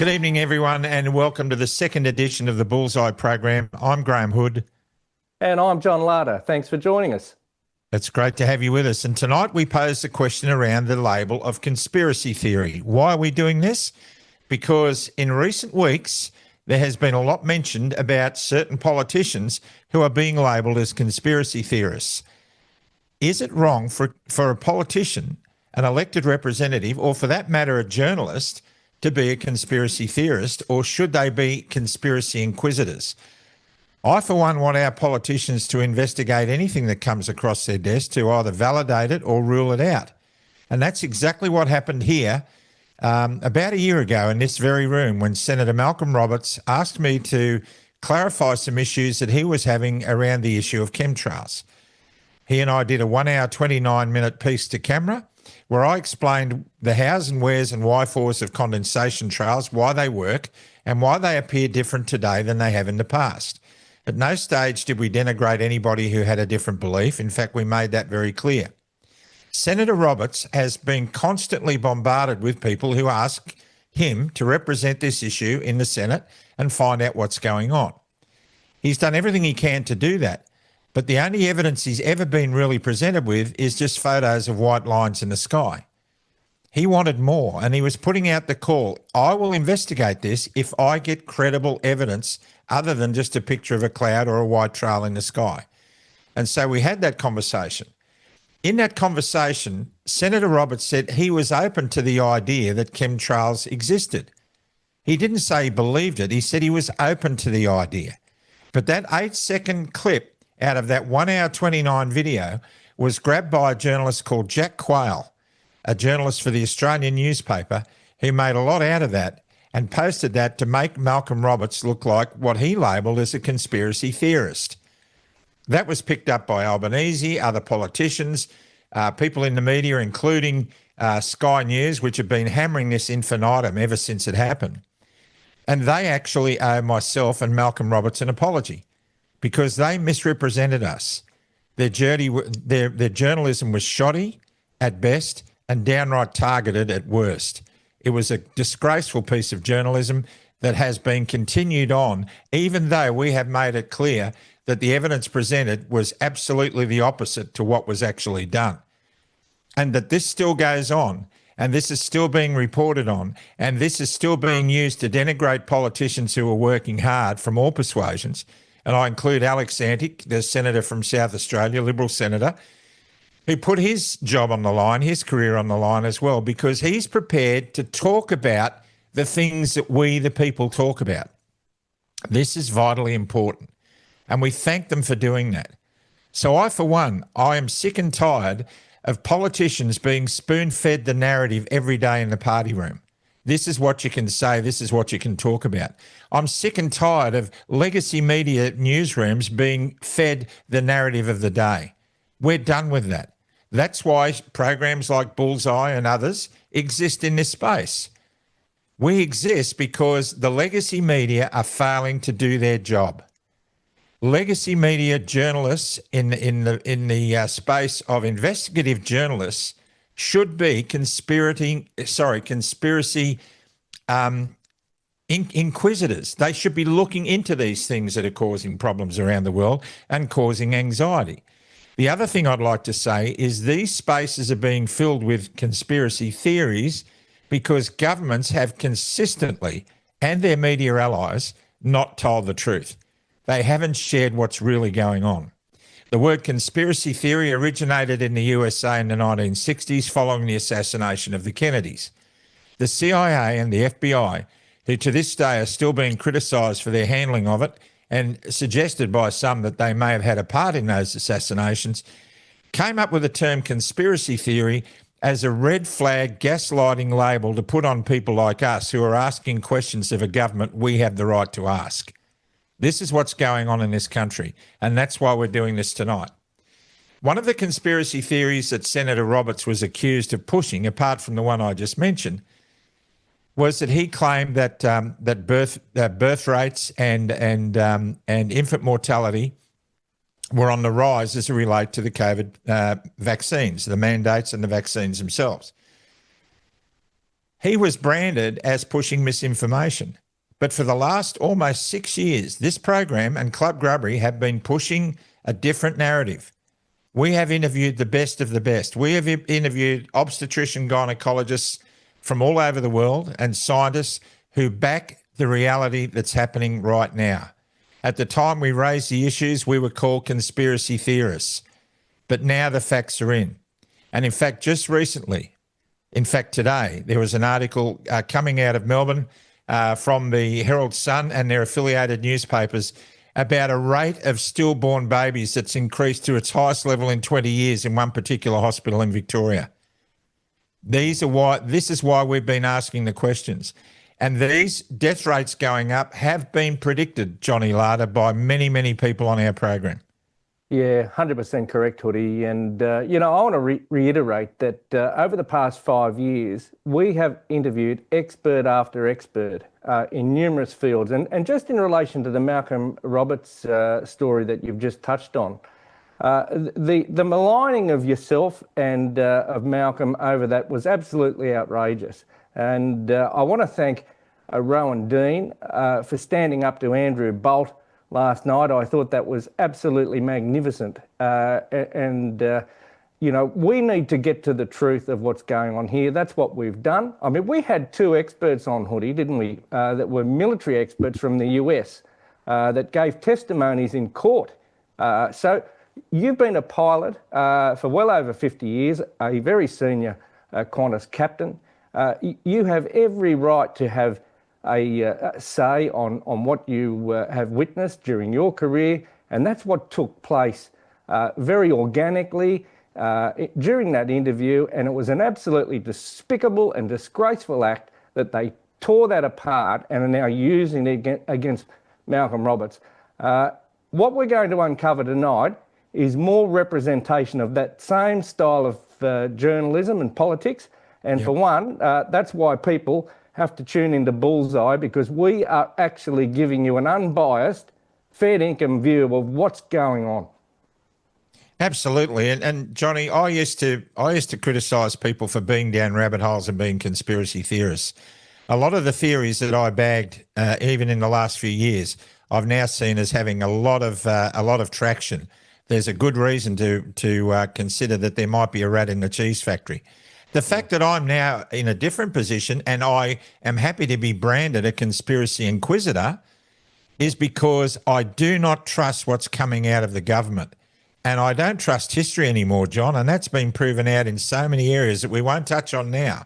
Good evening, everyone, and welcome to the second edition of the Bullseye program. I'm Graham Hood. And I'm John Larder. Thanks for joining us. It's great to have you with us. And tonight we pose a question around the label of conspiracy theory. Why are we doing this? Because in recent weeks, there has been a lot mentioned about certain politicians who are being labelled as conspiracy theorists. Is it wrong for a politician, an elected representative, or for that matter, a journalist, to be a conspiracy theorist, or should they be conspiracy inquisitors? I, for one, want our politicians to investigate anything that comes across their desk to either validate it or rule it out. And that's exactly what happened here about a year ago in this very room when Senator Malcolm Roberts asked me to clarify some issues that he was having around the issue of chemtrails. He and I did a 1 hour, 29-minute piece to camera where I explained the hows and wheres and why-fors of condensation trails, why they work, and why they appear different today than they have in the past. At no stage did we denigrate anybody who had a different belief. In fact, we made that very clear. Senator Roberts has been constantly bombarded with people who ask him to represent this issue in the Senate and find out what's going on. He's done everything he can to do that. But the only evidence he's ever been really presented with is just photos of white lines in the sky. He wanted more, and he was putting out the call, I will investigate this if I get credible evidence other than just a picture of a cloud or a white trail in the sky. And so we had that conversation. In that conversation, Senator Roberts said he was open to the idea that chemtrails existed. He didn't say he believed it. He said he was open to the idea. But that 8-second clip out of that 1 hour 29 video was grabbed by a journalist called Jack Quayle, a journalist for the Australian newspaper, who made a lot out of that and posted that to make Malcolm Roberts look like what he labelled as a conspiracy theorist. That was picked up by Albanese, other politicians, people in the media, including Sky News, which have been hammering this infinitum ever since it happened. And they actually owe myself and Malcolm Roberts an apology because they misrepresented us. Their journalism was shoddy at best and downright targeted at worst. It was a disgraceful piece of journalism that has been continued on, even though we have made it clear that the evidence presented was absolutely the opposite to what was actually done. And that this still goes on, and this is still being reported on, and this is still being used to denigrate politicians who are working hard from all persuasions. And I include Alex Antic, the senator from South Australia, Liberal senator, who put his job on the line, his career on the line as well, because he's prepared to talk about the things that we, the people, talk about. This is vitally important, and we thank them for doing that. So I, for one, I am sick and tired of politicians being spoon-fed the narrative every day in the party room. This is what you can say, this is what you can talk about. I'm sick and tired of legacy media newsrooms being fed the narrative of the day. We're done with that. That's why programs like Bullseye and others exist in this space. We exist because the legacy media are failing to do their job. Legacy media journalists in the space of investigative journalists should be conspiracy inquisitors. They should be looking into these things that are causing problems around the world and causing anxiety. The other thing I'd like to say is these spaces are being filled with conspiracy theories because governments have consistently, and their media allies, not told the truth. They haven't shared what's really going on. The word conspiracy theory originated in the USA in the 1960s following the assassination of the Kennedys. The CIA and the FBI, who to this day are still being criticised for their handling of it and suggested by some that they may have had a part in those assassinations, came up with the term conspiracy theory as a red flag gaslighting label to put on people like us who are asking questions of a government we have the right to ask. This is what's going on in this country, and that's why we're doing this tonight. One of the conspiracy theories that Senator Roberts was accused of pushing, apart from the one I just mentioned, was that he claimed that birth rates and infant mortality were on the rise as it relate to the COVID vaccines, the mandates and the vaccines themselves. he was branded as pushing misinformation. But for the last almost 6 years, this program and Club Grubbery have been pushing a different narrative. We have interviewed the best of the best. We have interviewed obstetrician gynecologists from all over the world and scientists who back the reality that's happening right now. At the time we raised the issues, we were called conspiracy theorists. But now the facts are in. And in fact, just recently, in fact, today, there was an article coming out of Melbourne from the Herald Sun and their affiliated newspapers about a rate of stillborn babies that's increased to its highest level in 20 years in one particular hospital in Victoria. This is why we've been asking the questions. And these death rates going up have been predicted, Johnny Larder, by many, many people on our program. Yeah, 100% correct, Hoodie. And, I want to reiterate that over the past 5 years, we have interviewed expert after expert in numerous fields. And just in relation to the Malcolm Roberts story that you've just touched on, the maligning of yourself and of Malcolm over that was absolutely outrageous. And I want to thank Rowan Dean for standing up to Andrew Bolt last night. I thought that was absolutely magnificent. We need to get to the truth of what's going on here. That's what we've done. I mean, we had two experts on, Hoodie, didn't we, that were military experts from the US that gave testimonies in court. So you've been a pilot for well over 50 years, a very senior Qantas captain. You have every right to have a say on what you have witnessed during your career, and that's what took place very organically during that interview, and it was an absolutely despicable and disgraceful act that they tore that apart and are now using it against Malcolm Roberts. What we're going to uncover tonight is more representation of that same style of journalism and politics, and for one, that's why people have to tune into Bullseye, because we are actually giving you an unbiased, fair income view of what's going on. Absolutely. And Johnny, I used to criticise people for being down rabbit holes and being conspiracy theorists. A lot of the theories that I bagged, even in the last few years, I've now seen as having a lot of traction. There's a good reason to consider that there might be a rat in the cheese factory. The fact that I'm now in a different position and I am happy to be branded a conspiracy inquisitor is because I do not trust what's coming out of the government. And I don't trust history anymore, John, and that's been proven out in so many areas that we won't touch on now.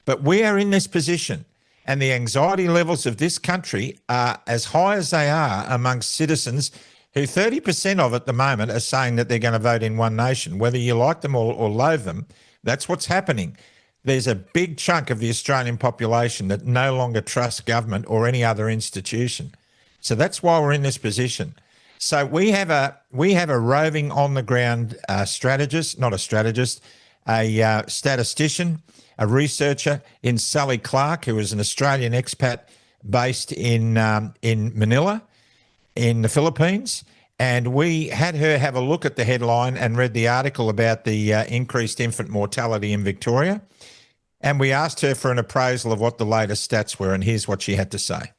But we are in this position, and the anxiety levels of this country are as high as they are amongst citizens who 30% of at the moment are saying that they're going to vote in One Nation, whether you like them or loathe them. That's what's happening. There's a big chunk of the Australian population that no longer trusts government or any other institution. So that's why we're in this position. So we have a roving on the ground strategist, not a strategist, a statistician, a researcher in Sally Clark, who is an Australian expat based in Manila, in the Philippines. And we had her have a look at the headline and read the article about the increased infant mortality in Victoria. And we asked her for an appraisal of what the latest stats were. And here's what she had to say.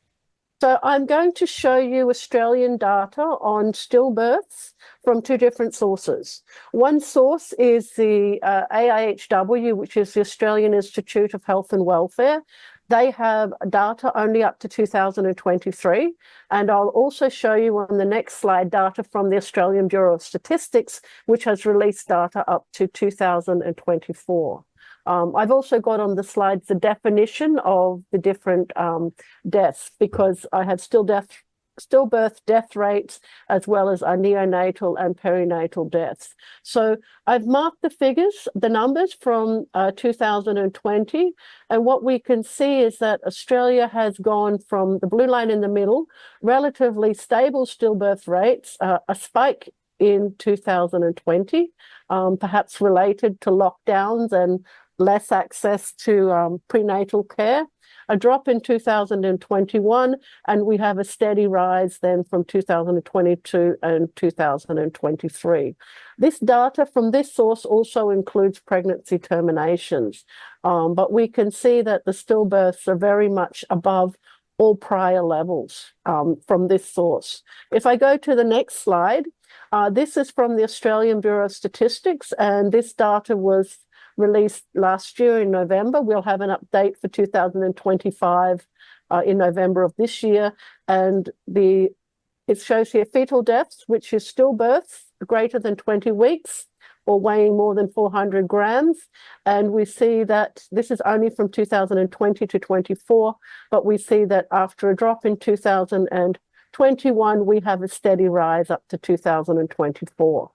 So I'm going to show you Australian data on stillbirths from two different sources. One source is the AIHW, which is the Australian Institute of Health and Welfare. They have data only up to 2023. And I'll also show you on the next slide data from the Australian Bureau of Statistics, which has released data up to 2024. I've also got on the slides the definition of the different deaths, because I have stillbirth death rates as well as neonatal and perinatal deaths. So I've marked the figures, the numbers from 2020, and what we can see is that Australia has gone from the blue line in the middle, relatively stable stillbirth rates, a spike in 2020, perhaps related to lockdowns and less access to prenatal care. a drop in 2021, and we have a steady rise then from 2022 and 2023. This data from this source also includes pregnancy terminations, but we can see that the stillbirths are very much above all prior levels from this source. If I go to the next slide, this is from the Australian Bureau of Statistics, and this data was released last year in November. We'll have an update for 2025 in November of this year, and it shows here fetal deaths, which is stillbirths greater than 20 weeks or weighing more than 400 grams. And we see that this is only from 2020 to 24, but we see that after a drop in 2021, we have a steady rise up to 2024.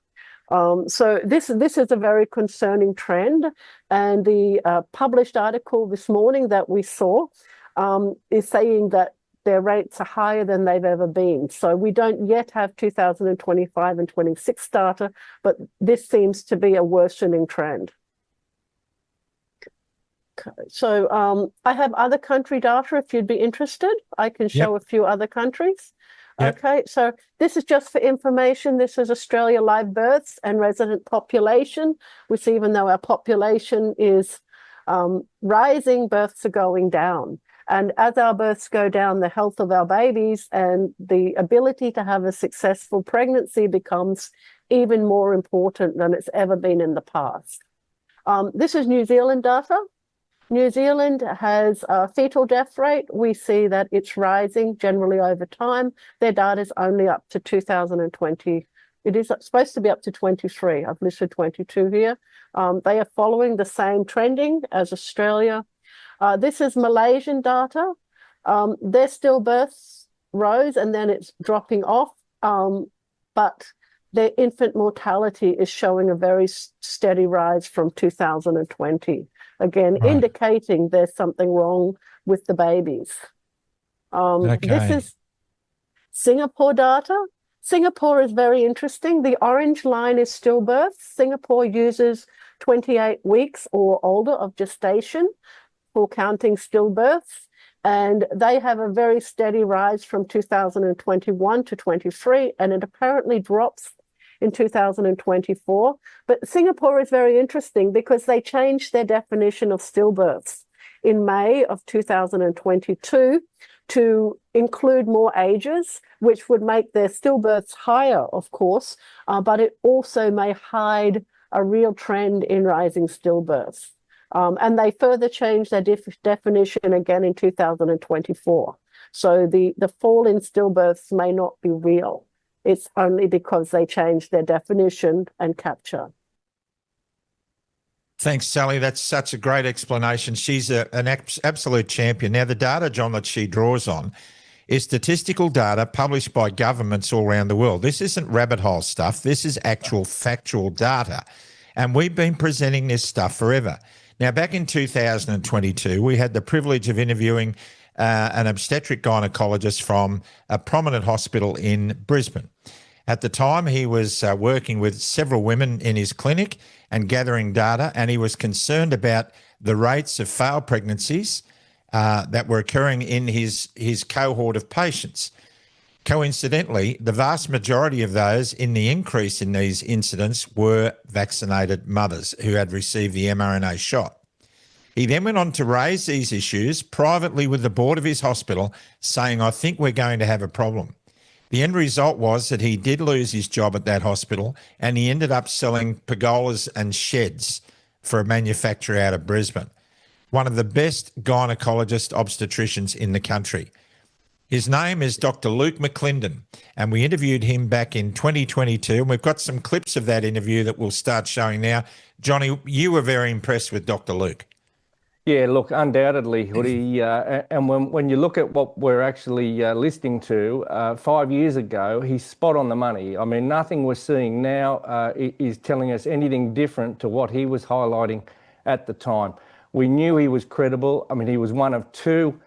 So this is a very concerning trend. And the published article this morning that we saw is saying that their rates are higher than they've ever been. So we don't yet have 2025 and 26 data, but this seems to be a worsening trend. Okay, so I have other country data if you'd be interested. I can show a few other countries. Yep. Okay, so this is just for information. This is Australia live births and resident population, which even though our population is rising, births are going down. And as our births go down, the health of our babies and the ability to have a successful pregnancy becomes even more important than it's ever been in the past. This is New Zealand data. New Zealand has a fetal death rate. We see that it's rising generally over time. Their data is only up to 2020. It is supposed to be up to 23. I've listed 22 here. They are following the same trending as Australia. This is Malaysian data. Their stillbirths rose and then it's dropping off, but their infant mortality is showing a very steady rise from 2020. Again, right, indicating there's something wrong with the babies. This is Singapore data. Singapore is very interesting. The orange line is stillbirths. Singapore uses 28 weeks or older of gestation for counting stillbirths, and they have a very steady rise from 2021 to 23, and it apparently drops in 2024. But Singapore is very interesting because they changed their definition of stillbirths in May of 2022 to include more ages, which would make their stillbirths higher, of course, but it also may hide a real trend in rising stillbirths. And they further changed their definition again in 2024. So the fall in stillbirths may not be real. It's only because they changed their definition and capture. Thanks, Sally. That's such a great explanation. She's an absolute champion. Now, the data, John, that she draws on is statistical data published by governments all around the world. This isn't rabbit hole stuff. This is actual factual data. And we've been presenting this stuff forever. Now, back in 2022, we had the privilege of interviewing an obstetric gynecologist from a prominent hospital in Brisbane. At the time, he was working with several women in his clinic and gathering data, and he was concerned about the rates of failed pregnancies that were occurring in his cohort of patients. Coincidentally, the vast majority of those in the increase in these incidents were vaccinated mothers who had received the mRNA shot. He then went on to raise these issues privately with the board of his hospital, saying, I think we're going to have a problem. The end result was that he did lose his job at that hospital, and he ended up selling pergolas and sheds for a manufacturer out of Brisbane, one of the best gynecologist obstetricians in the country. His name is Dr. Luke McClendon, and we interviewed him back in 2022, and we've got some clips of that interview that we'll start showing now. Johnny, you were very impressed with Dr. Luke. Yeah, look, undoubtedly, Hoodie. And when you look at what we're actually listening to, 5 years ago, he's spot on the money. I mean, nothing we're seeing now is telling us anything different to what he was highlighting at the time. We knew he was credible. I mean, he was one of two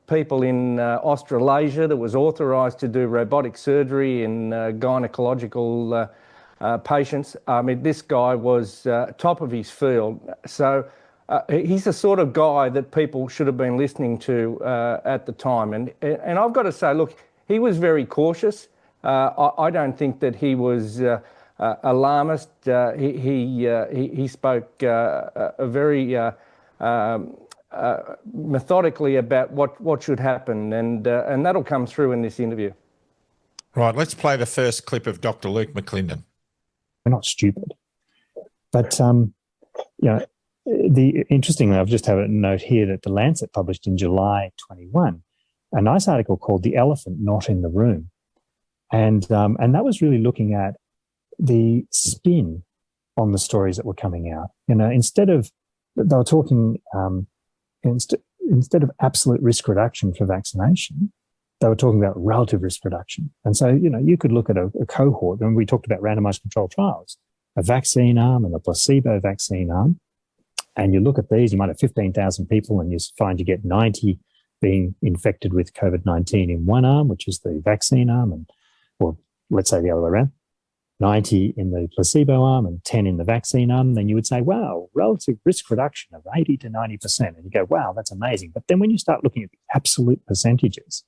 people in Australasia that was authorised to do robotic surgery in gynecological patients. I mean, this guy was top of his field. So he's the sort of guy that people should have been listening to at the time. And I've got to say, look, he was very cautious. I don't think that he was alarmist. He spoke very methodically about what should happen, and that'll come through in this interview. Right, let's play the first clip of Dr. Luke McClendon. We're not stupid. But, interestingly, I've just have a note here that The Lancet published in July 21 a nice article called "The Elephant Not in the Room." And that was really looking at the spin on the stories that were coming out. Instead of absolute risk reduction for vaccination, they were talking about relative risk reduction. And so, you could look at a cohort, and we talked about randomized controlled trials, a vaccine arm and a placebo vaccine arm. And you look at these, you might have 15,000 people, and you find you get 90 being infected with COVID-19 in one arm, which is the vaccine arm, or let's say the other way around, 90 in the placebo arm and 10 in the vaccine arm. Then you would say, wow, relative risk reduction of 80 to 90%. And you go, wow, that's amazing. But then when you start looking at the absolute percentages,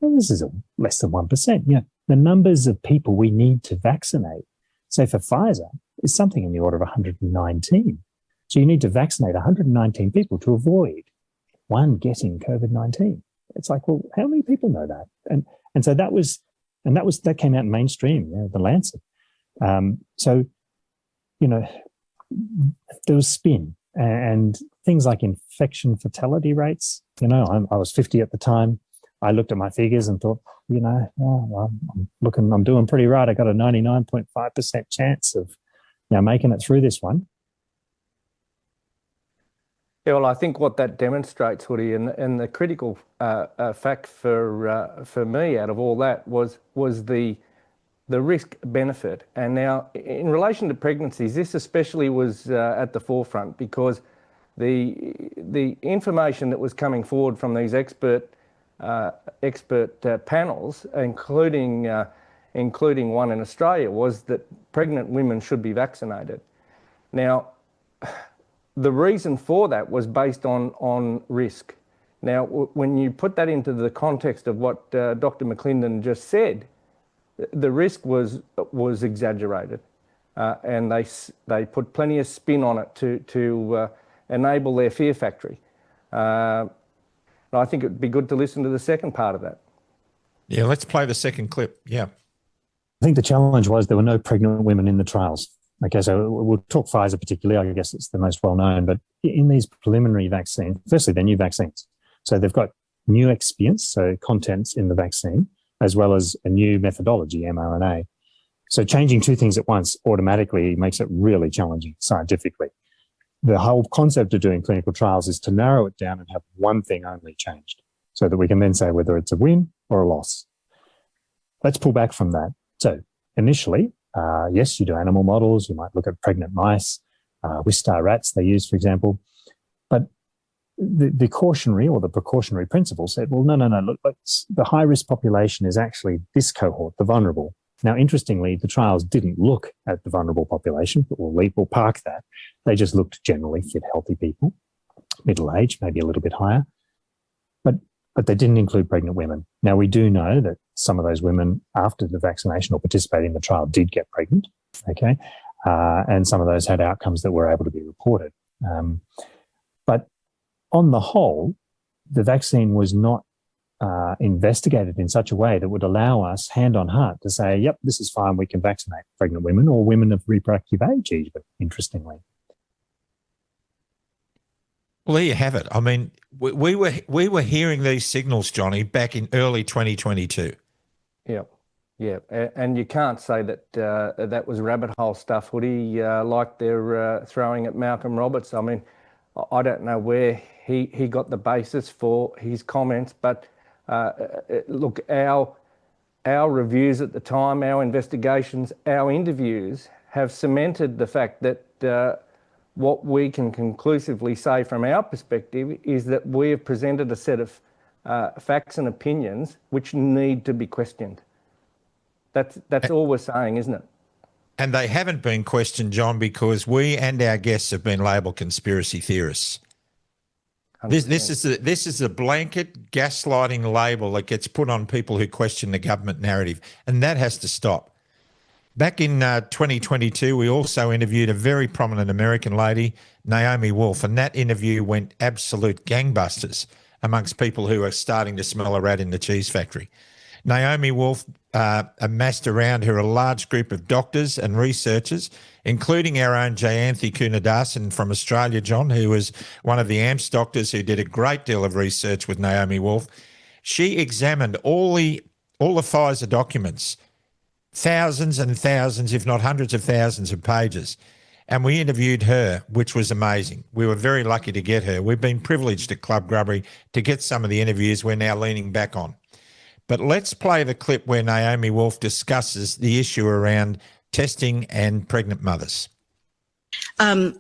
well, this is less than 1%. The numbers of people we need to vaccinate, say for Pfizer, is something in the order of 119. So you need to vaccinate 119 people to avoid one getting COVID-19. It's like, well, how many people know that? And so that came out in mainstream, the Lancet. So there was spin and things like infection fatality rates. I was 50 at the time. I looked at my figures and thought, I'm doing pretty right. I got a 99.5% chance of making it through this one. Yeah, well, I think what that demonstrates, Hoodie, and the critical fact for me out of all that was the risk benefit. And now, in relation to pregnancies, this especially was at the forefront because the information that was coming forward from these expert panels, including one in Australia, was that pregnant women should be vaccinated. Now, the reason for that was based on risk. Now, when you put that into the context of what Dr. McClendon just said, the risk was exaggerated, and they put plenty of spin on it to enable their fear factory. I think it'd be good to listen to the second part of that. Yeah, let's play the second clip. Yeah. I think the challenge was there were no pregnant women in the trials. Okay, so we'll talk Pfizer particularly. I guess it's the most well-known. But in these preliminary vaccines, firstly, they're new vaccines. So they've got new excipients, so contents in the vaccine, as well as a new methodology, mRNA. So changing two things at once automatically makes it really challenging scientifically. The whole concept of doing clinical trials is to narrow it down and have one thing only changed so that we can then say whether it's a win or a loss. Let's pull back from that. So initially, yes, you do animal models. You might look at pregnant mice, Wistar rats they use, for example. But the cautionary or the precautionary principle said, well, no, look, the high-risk population is actually this cohort, the vulnerable. Now, interestingly, the trials didn't look at the vulnerable population, but we'll park that. They just looked generally fit, healthy people, middle-aged, maybe a little bit higher. But they didn't include pregnant women. Now, we do know that some of those women after the vaccination or participating in the trial did get pregnant, okay? And some of those had outcomes that were able to be reported. But on the whole, the vaccine was not investigated in such a way that would allow us, hand on heart, to say, yep, this is fine, we can vaccinate pregnant women or women of reproductive age even, interestingly. Well, there you have it. I mean, we were hearing these signals, Johnny, back in early 2022. Yeah, and you can't say that that was rabbit hole stuff, Hoodie, like they're throwing at Malcolm Roberts. I mean, I don't know where he got the basis for his comments, but look, our reviews at the time, our investigations, our interviews have cemented the fact that what we can conclusively say from our perspective is that we have presented a set of facts and opinions which need to be questioned. That's all we're saying, isn't it? And they haven't been questioned, John, because we and our guests have been labelled conspiracy theorists. This is a blanket gaslighting label that gets put on people who question the government narrative, and that has to stop. Back in 2022, we also interviewed a very prominent American lady, Naomi Wolf, and that interview went absolute gangbusters amongst people who are starting to smell a rat in the cheese factory. Naomi Wolf amassed around her a large group of doctors and researchers, including our own Jayanthi Kunadasan from Australia, John, who was one of the AMPS doctors who did a great deal of research with Naomi Wolf. She examined all the Pfizer documents, thousands and thousands, if not hundreds of thousands of pages. And we interviewed her, which was amazing. We were very lucky to get her. We've been privileged at Club Grubbery to get some of the interviews we're now leaning back on. But let's play the clip where Naomi Wolf discusses the issue around testing and pregnant mothers. They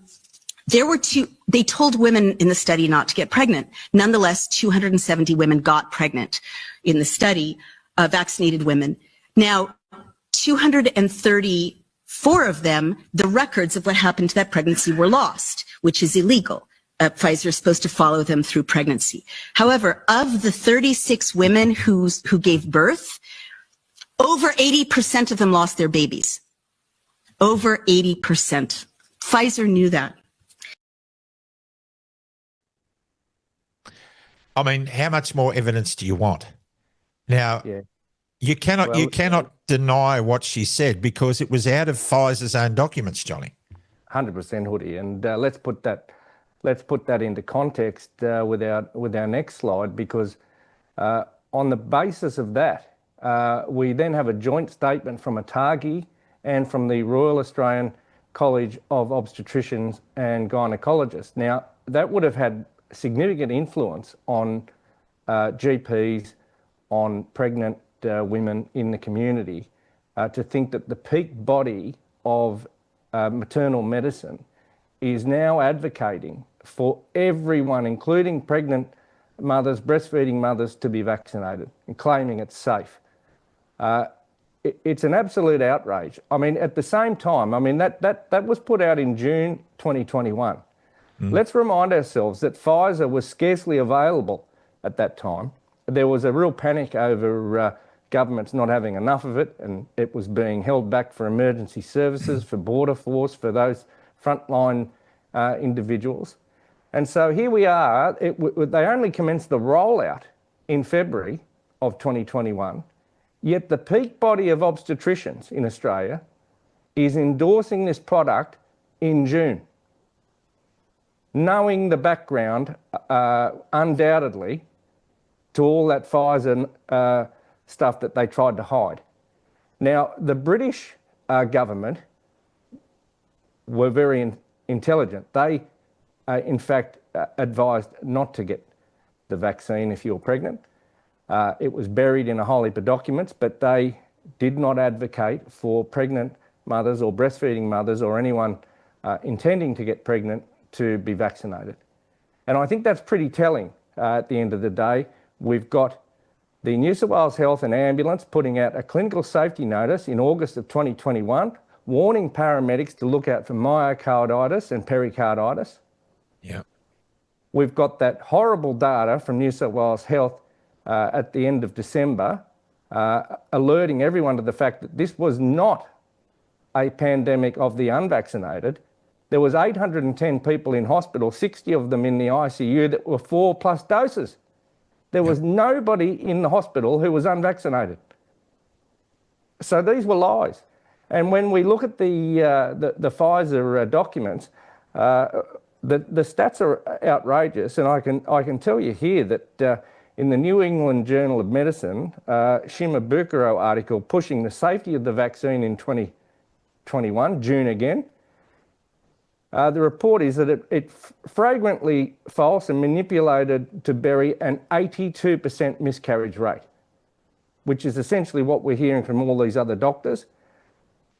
told women in the study not to get pregnant. Nonetheless, 270 women got pregnant in the study, vaccinated women. Now, 234 of them, the records of what happened to that pregnancy were lost, which is illegal. Pfizer is supposed to follow them through pregnancy. However, of the 36 women who gave birth, over 80% of them lost their babies. Over 80%. Pfizer knew that. I mean, how much more evidence do you want? Now, you cannot deny what she said because it was out of Pfizer's own documents, Johnny. 100%, Hoodie, and let's put that into context with our next slide, because on the basis of that, we then have a joint statement from ATAGI and from the Royal Australian College of Obstetricians and Gynecologists. Now, that would have had significant influence on GPs, on pregnant women in the community, to think that the peak body of maternal medicine is now advocating for everyone, including pregnant mothers, breastfeeding mothers, to be vaccinated and claiming it's safe. It's an absolute outrage. I mean, at the same time, I mean, that was put out in June 2021. Let's remind ourselves that Pfizer was scarcely available at that time. There was a real panic over governments not having enough of it, and it was being held back for emergency services, for border force, for those frontline individuals. And so here we are. They only commenced the rollout in February of 2021, yet the peak body of obstetricians in Australia is endorsing this product in June, knowing the background undoubtedly to all that Pfizer stuff that they tried to hide. Now, the British government were very intelligent. They, in fact, advised not to get the vaccine if you're pregnant. It was buried in a whole heap of documents, but they did not advocate for pregnant mothers or breastfeeding mothers or anyone intending to get pregnant to be vaccinated. And I think that's pretty telling at the end of the day. We've got the New South Wales Health and Ambulance putting out a clinical safety notice in August of 2021, warning paramedics to look out for myocarditis and pericarditis. Yeah. We've got that horrible data from New South Wales Health at the end of December, alerting everyone to the fact that this was not a pandemic of the unvaccinated. There was 810 people in hospital, 60 of them in the ICU that were 4+ doses. There was nobody in the hospital who was unvaccinated. So these were lies. And when we look at the Pfizer documents, the stats are outrageous. And I can tell you here that in the New England Journal of Medicine, Shimabukuro article pushing the safety of the vaccine in 2021, June again, the report is that it's flagrantly false and manipulated to bury an 82% miscarriage rate, which is essentially what we're hearing from all these other doctors.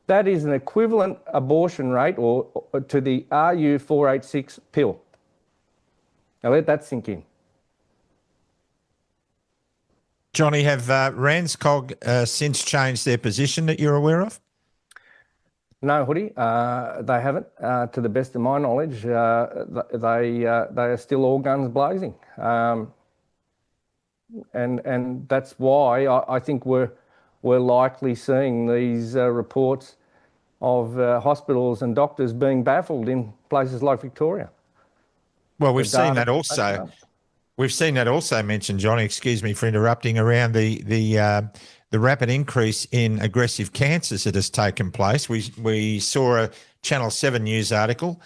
That is an equivalent abortion rate or to the RU486 pill. Now let that sink in. Johnny, have RANZCOG since changed their position that you're aware of? No, Hoodie, they haven't. To the best of my knowledge, they are still all guns blazing, and that's why I think we're likely seeing these reports of hospitals and doctors being baffled in places like Victoria. Well, we've seen that also. We've seen that also mentioned, Johnny. Excuse me for interrupting. Around the rapid increase in aggressive cancers that has taken place. We saw a Channel 7 news article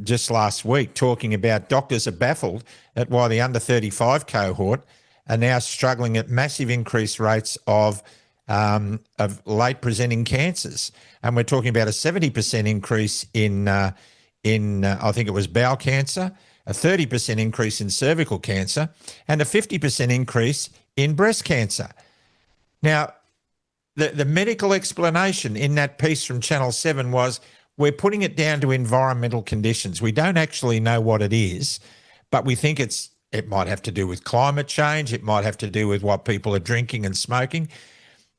just last week talking about doctors are baffled at why the under 35 cohort are now struggling at massive increased rates of late presenting cancers, and we're talking about a 70% increase in I think it was bowel cancer, a 30% increase in cervical cancer, and a 50% increase in breast cancer. Now, the medical explanation in that piece from Channel 7 was we're putting it down to environmental conditions. We don't actually know what it is, but we think it might have to do with climate change. It might have to do with what people are drinking and smoking.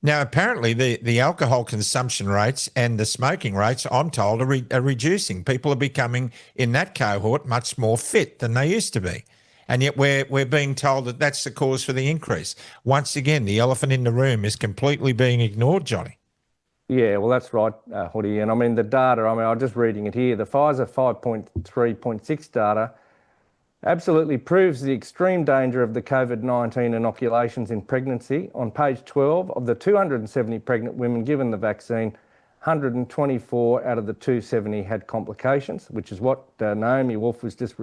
Now, apparently, the alcohol consumption rates and the smoking rates, I'm told, are reducing. People are becoming, in that cohort, much more fit than they used to be. And yet we're being told that that's the cause for the increase. Once again, the elephant in the room is completely being ignored, Johnny. Yeah, well, that's right, Hoodie. And I mean, the data, I'm just reading it here. The Pfizer 5.3.6 data absolutely proves the extreme danger of the COVID-19 inoculations in pregnancy. On page 12, of the 270 pregnant women given the vaccine, 124 out of the 270 had complications, which is what Naomi Wolf was just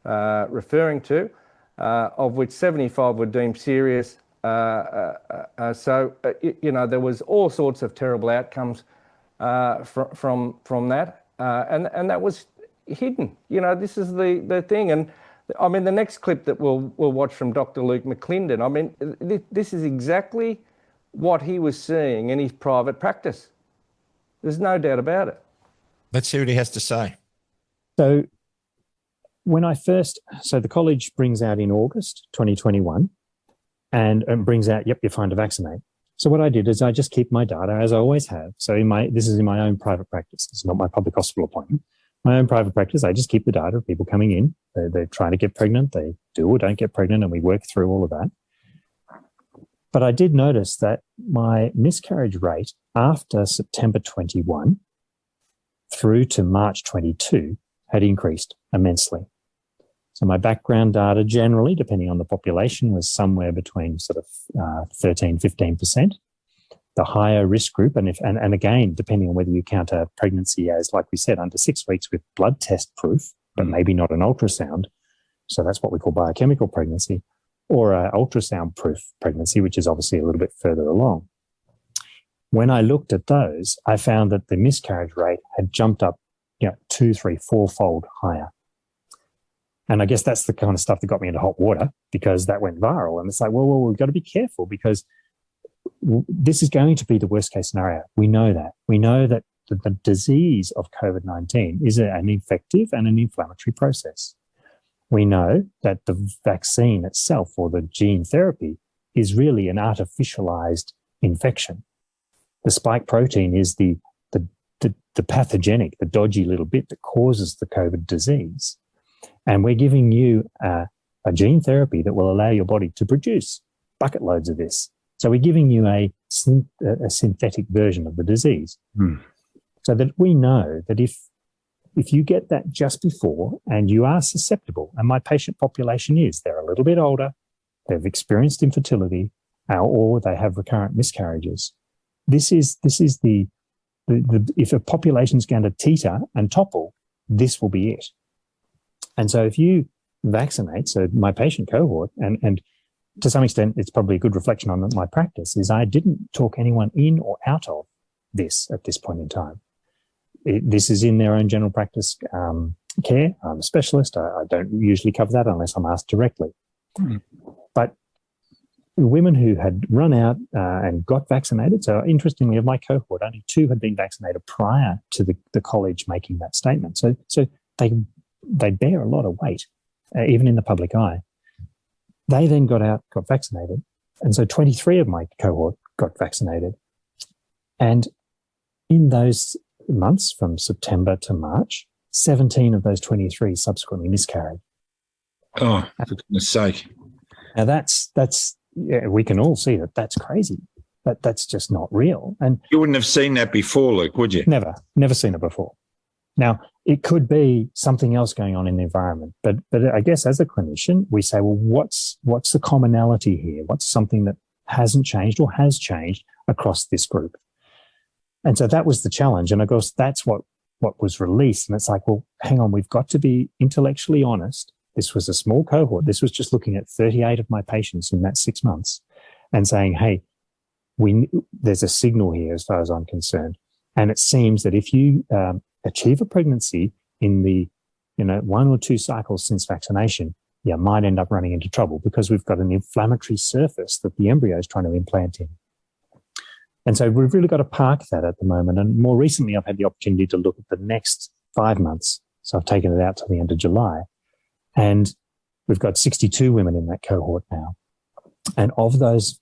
referring to, of which 75 were deemed serious. So there was all sorts of terrible outcomes from that, and that was hidden. This is the thing. And I mean, the next clip that we'll watch from Dr. Luke McClendon, I mean, this is exactly what he was seeing in his private practice. There's no doubt about it. Let's see what he has to say. So the college brings out in August 2021 and brings out, yep, you're fine to vaccinate. So what I did is I just keep my data as I always have. So this is in my own private practice. It's not my public hospital appointment. My own private practice, I just keep the data of people coming in. They're trying to get pregnant. They do or don't get pregnant, and we work through all of that. But I did notice that my miscarriage rate after September 21 through to March 22 had increased immensely. So my background data generally, depending on the population, was somewhere between sort of 13, 15%. The higher risk group, and again, depending on whether you count a pregnancy as, like we said, under 6 weeks with blood test proof, but maybe not an ultrasound. So that's what we call biochemical pregnancy, or an ultrasound proof pregnancy, which is obviously a little bit further along. When I looked at those, I found that the miscarriage rate had jumped up, 2, 3, 4-fold higher. And I guess that's the kind of stuff that got me into hot water, because that went viral. And it's like, well, we've got to be careful, because this is going to be the worst case scenario. We know that. We know that the disease of COVID-19 is an infective and an inflammatory process. We know that the vaccine itself, or the gene therapy, is really an artificialized infection. The spike protein is the pathogenic, the dodgy little bit that causes the COVID disease. And we're giving you a gene therapy that will allow your body to produce bucket loads of this. So we're giving you a synthetic version of the disease. So that we know that if you get that just before and you are susceptible, and my patient population they're a little bit older, they've experienced infertility, or they have recurrent miscarriages. This is the if a population's going to teeter and topple, this will be it. And so if you vaccinate, so my patient cohort, and to some extent, it's probably a good reflection on my practice, is I didn't talk anyone in or out of this at this point in time. This is in their own general practice care. I'm a specialist. I don't usually cover that unless I'm asked directly. But women who had run out and got vaccinated, so interestingly, of my cohort, only 2 had been vaccinated prior to the college making that statement. So they bear a lot of weight, even in the public eye. They then got vaccinated. And so 23 of my cohort got vaccinated. And in those months from September to March, 17 of those 23 subsequently miscarried. Oh, for goodness sake. Now yeah, we can all see that that's crazy. That's just not real. And you wouldn't have seen that before, Luke, would you? Never seen it before. Now, it could be something else going on in the environment, but I guess as a clinician, we say, well, what's the commonality here? What's something that hasn't changed or has changed across this group? And so that was the challenge. And of course, that's what was released. And it's like, well, hang on, we've got to be intellectually honest. This was a small cohort. This was just looking at 38 of my patients in that 6 months and saying, hey, there's a signal here as far as I'm concerned. And it seems that if you achieve a pregnancy in the 1 or 2 cycles since vaccination, you might end up running into trouble because we've got an inflammatory surface that the embryo is trying to implant in. And so we've really got to park that at the moment. And more recently, I've had the opportunity to look at the next 5 months. So I've taken it out to the end of July. And we've got 62 women in that cohort now. And of those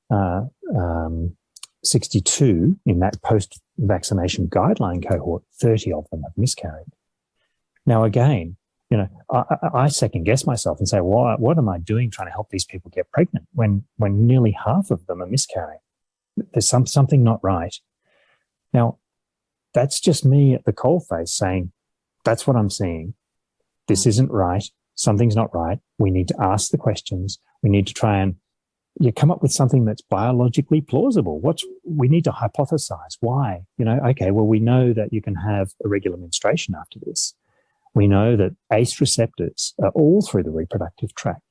62 in that post-vaccination guideline cohort, 30 of them have miscarried. Now, again, I second guess myself and say, well, what am I doing trying to help these people get pregnant when nearly half of them are miscarrying? There's something not right. Now, that's just me at the coalface saying, that's what I'm seeing. This isn't right. Something's not right. We need to ask the questions. We need to try and come up with something that's biologically plausible. We need to hypothesize why. Okay, well, we know that you can have irregular menstruation after this. We know that ACE receptors are all through the reproductive tract.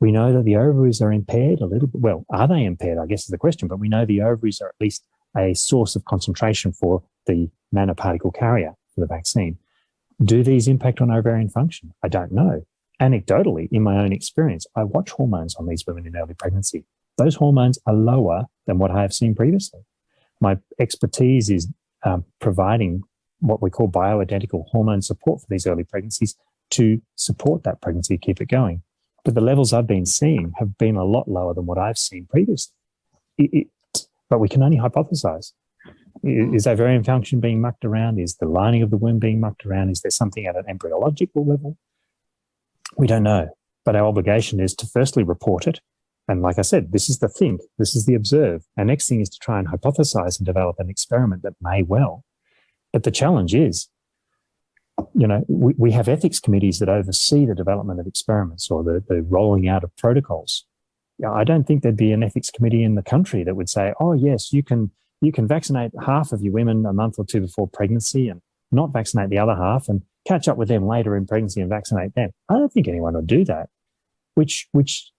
We know that the ovaries are impaired a little bit. Well, are they impaired, I guess is the question, but we know the ovaries are at least a source of concentration for the nanoparticle carrier for the vaccine. Do these impact on ovarian function? I don't know. Anecdotally, in my own experience, I watch hormones on these women in early pregnancy. Those hormones are lower than what I have seen previously. My expertise is providing what we call bioidentical hormone support for these early pregnancies to support that pregnancy, keep it going. But the levels I've been seeing have been a lot lower than what I've seen previously. But we can only hypothesize. Is ovarian function being mucked around? Is the lining of the womb being mucked around? Is there something at an embryological level? We don't know. But our obligation is to firstly report it. And like I said, this is the think, this is the observe. Our next thing is to try and hypothesize and develop an experiment that may well. But the challenge is, we have ethics committees that oversee the development of experiments or the rolling out of protocols. I don't think there'd be an ethics committee in the country that would say, oh, yes, you can vaccinate half of your women a month or two before pregnancy and not vaccinate the other half and catch up with them later in pregnancy and vaccinate them. I don't think anyone would do that, which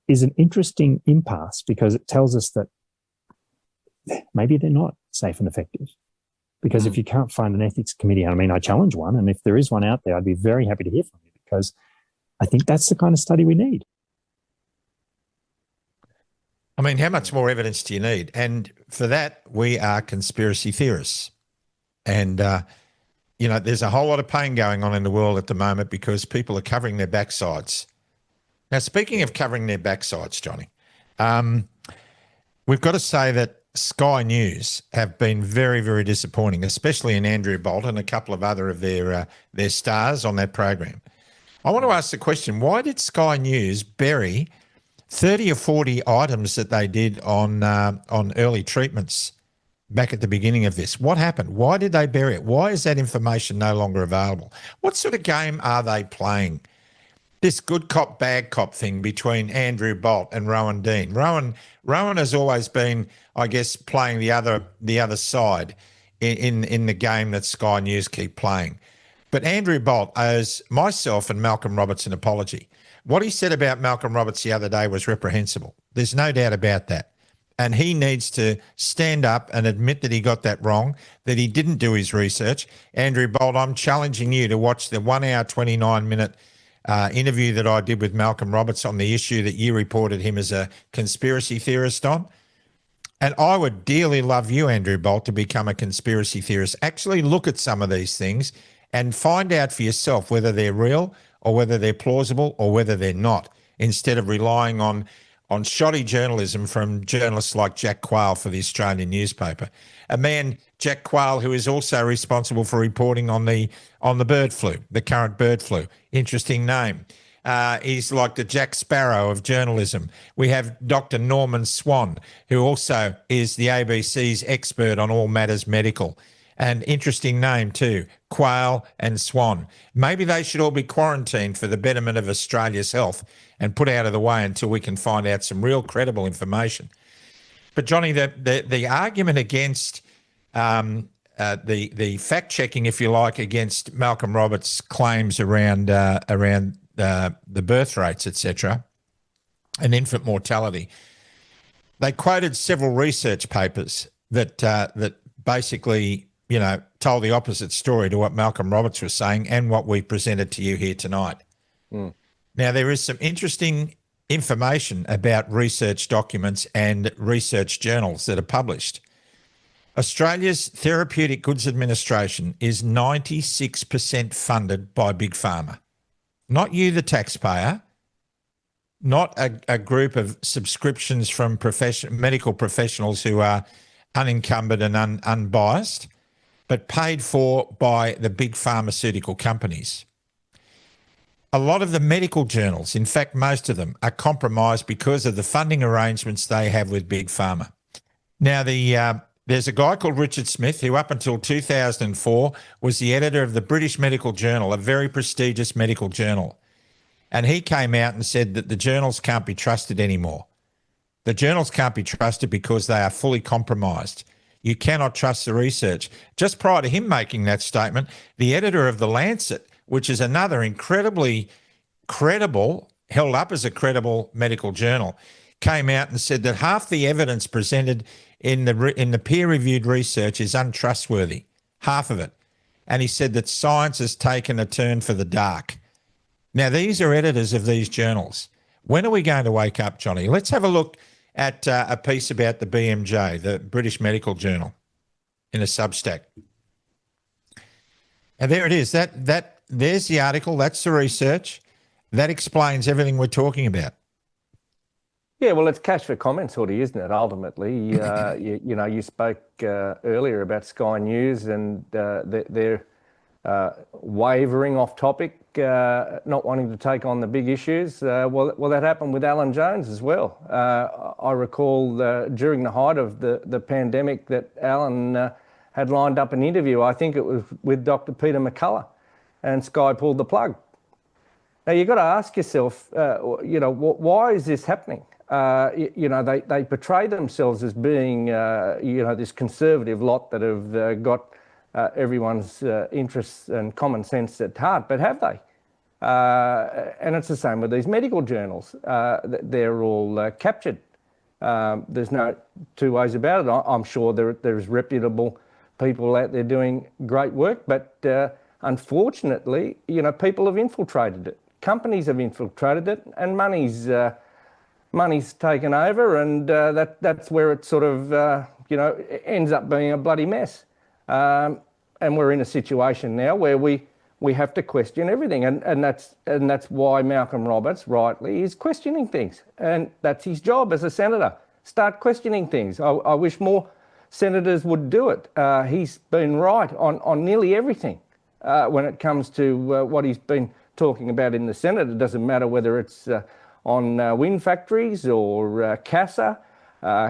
is an interesting impasse because it tells us that maybe they're not safe and effective. Because if you can't find an ethics committee, I challenge one, and if there is one out there, I'd be very happy to hear from you because I think that's the kind of study we need. How much more evidence do you need? And for that, we are conspiracy theorists. And, there's a whole lot of pain going on in the world at the moment because people are covering their backsides. Now, speaking of covering their backsides, Johnny, we've got to say that Sky News have been very, very disappointing, especially in Andrew Bolt and a couple of other of their stars on that program. I want to ask the question, why did Sky News bury 30 or 40 items that they did on early treatments back at the beginning of this? What happened? Why did they bury it? Why is that information no longer available? What sort of game are they playing? This good cop, bad cop thing between Andrew Bolt and Rowan Dean. Rowan has always been, I guess, playing the other side in the game that Sky News keep playing. But Andrew Bolt owes myself and Malcolm Roberts an apology. What he said about Malcolm Roberts the other day was reprehensible. There's no doubt about that. And he needs to stand up and admit that he got that wrong, that he didn't do his research. Andrew Bolt, I'm challenging you to watch the 1 hour, 29-minute interview that I did with Malcolm Roberts on the issue that you reported him as a conspiracy theorist on. And I would dearly love you, Andrew Bolt, to become a conspiracy theorist. Actually look at some of these things and find out for yourself whether they're real or whether they're plausible or whether they're not, instead of relying on on shoddy journalism from journalists like Jack Quayle for the Australian newspaper. A man, Jack Quayle, who is also responsible for reporting on the bird flu, the current bird flu. Interesting name. He's like the Jack Sparrow of journalism. We have Dr. Norman Swan, who also is the ABC's expert on all matters medical. An interesting name too, Quayle and Swan. Maybe they should all be quarantined for the betterment of Australia's health and put out of the way until we can find out some real credible information. But Johnny, the argument against the fact checking, if you like, against Malcolm Roberts' claims around the birth rates, etc., and infant mortality, they quoted several research papers that basically, told the opposite story to what Malcolm Roberts was saying and what we presented to you here tonight. Now, there is some interesting information about research documents and research journals that are published. Australia's Therapeutic Goods Administration is 96% funded by Big Pharma. Not you, the taxpayer, not a group of subscriptions from medical professionals who are unencumbered and unbiased, but paid for by the big pharmaceutical companies. A lot of the medical journals, in fact, most of them, are compromised because of the funding arrangements they have with Big Pharma. Now, there's a guy called Richard Smith who up until 2004 was the editor of the British Medical Journal, a very prestigious medical journal. And he came out and said that the journals can't be trusted anymore. The journals can't be trusted because they are fully compromised. You cannot trust the research. Just prior to him making that statement, the editor of The Lancet, which is another incredibly credible, held up as a credible medical journal, came out and said that half the evidence presented in the peer-reviewed research is untrustworthy, half of it. And he said that science has taken a turn for the dark. Now, these are editors of these journals. When are we going to wake up, Johnny? Let's have a look at a piece about the BMJ, the British Medical Journal, in a Substack. And there it is. There's the article. That's the research. That explains everything we're talking about. Yeah, well, it's cash for comments, Hoody, isn't it? Ultimately, you spoke earlier about Sky News and their wavering off topic, not wanting to take on the big issues. Well, that happened with Alan Jones as well. I recall during the height of the pandemic that Alan had lined up an interview. I think it was with Dr. Peter McCullough, and Sky pulled the plug. Now, you've got to ask yourself, why is this happening? They portray themselves as being, this conservative lot that have got everyone's interests and common sense at heart, but have they? And it's the same with these medical journals. They're all captured. There's no two ways about it. I'm sure there's reputable people out there doing great work, but unfortunately, people have infiltrated it. Companies have infiltrated it, and money's taken over, and that's where it sort of ends up being a bloody mess. And we're in a situation now where we have to question everything, and that's why Malcolm Roberts rightly is questioning things, and that's his job as a senator. Start questioning things. I wish more senators would do it. He's been right on nearly everything when it comes to what he's been talking about in the Senate. It doesn't matter whether it's on wind factories or CASA.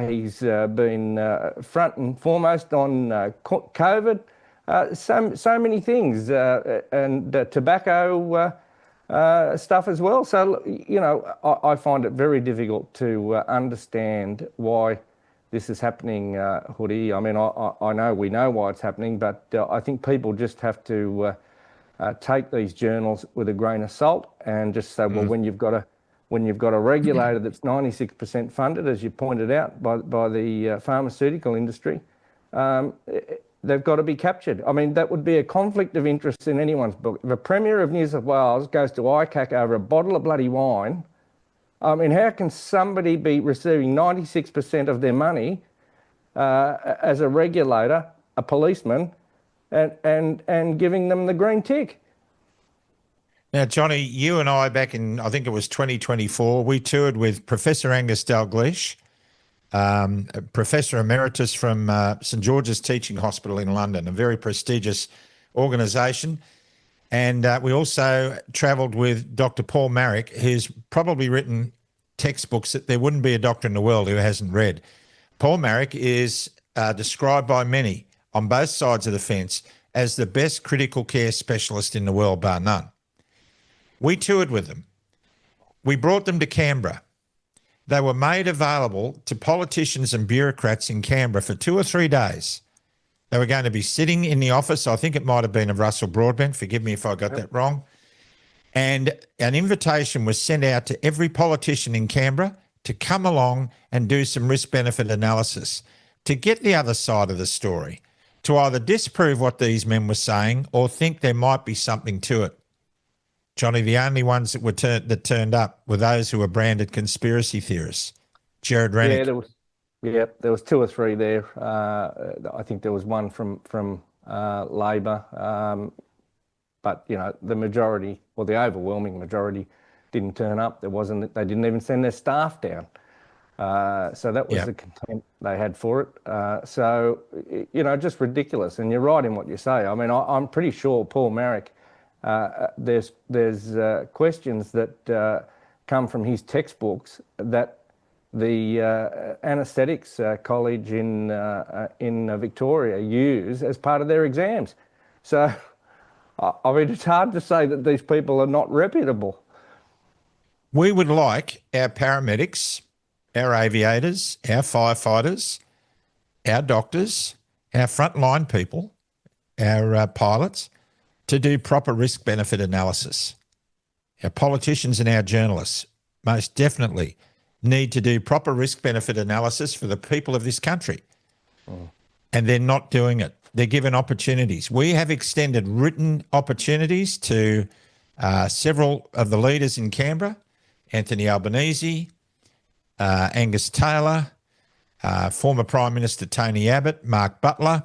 He's been front and foremost on COVID, so many things, and tobacco stuff as well. So, I find it very difficult to understand why this is happening, Hoody. I mean, I know we know why it's happening, but I think people just have to take these journals with a grain of salt and just say, well, when you've got a regulator that's 96% funded, as you pointed out, by the pharmaceutical industry, they've got to be captured. I mean, that would be a conflict of interest in anyone's book. If a Premier of New South Wales goes to ICAC over a bottle of bloody wine, I mean, how can somebody be receiving 96% of their money as a regulator, a policeman, and giving them the green tick? Now, Johnny, you and I back in, I think it was 2024, we toured with Professor Angus Dalgleish, a Professor Emeritus from St George's Teaching Hospital in London, a very prestigious organisation. And we also travelled with Dr. Paul Marrick, who's probably written textbooks that there wouldn't be a doctor in the world who hasn't read. Paul Marrick is described by many on both sides of the fence as the best critical care specialist in the world, bar none. We toured with them. We brought them to Canberra. They were made available to politicians and bureaucrats in Canberra for 2 or 3 days. They were going to be sitting in the office, I think it might have been of Russell Broadbent, forgive me if I got that wrong, and an invitation was sent out to every politician in Canberra to come along and do some risk-benefit analysis, to get the other side of the story, to either disprove what these men were saying or think there might be something to it. Johnny, the only ones that turned up were those who were branded conspiracy theorists. Jared Rennick. There was 2 or 3 there. I think there was one from Labor, but the majority, or the overwhelming majority, didn't turn up. They didn't even send their staff down. So that was the contempt they had for it. So just ridiculous. And you're right in what you say. I mean, I'm pretty sure Paul Marrick. There's questions that come from his textbooks that the anaesthetics college in Victoria use as part of their exams. So, I mean, it's hard to say that these people are not reputable. We would like our paramedics, our aviators, our firefighters, our doctors, our frontline people, our pilots, to do proper risk-benefit analysis. Our politicians and our journalists most definitely need to do proper risk-benefit analysis for the people of this country. And they're not doing it. They're given opportunities. We have extended written opportunities to several of the leaders in Canberra, Anthony Albanese, Angus Taylor, former Prime Minister Tony Abbott, Mark Butler.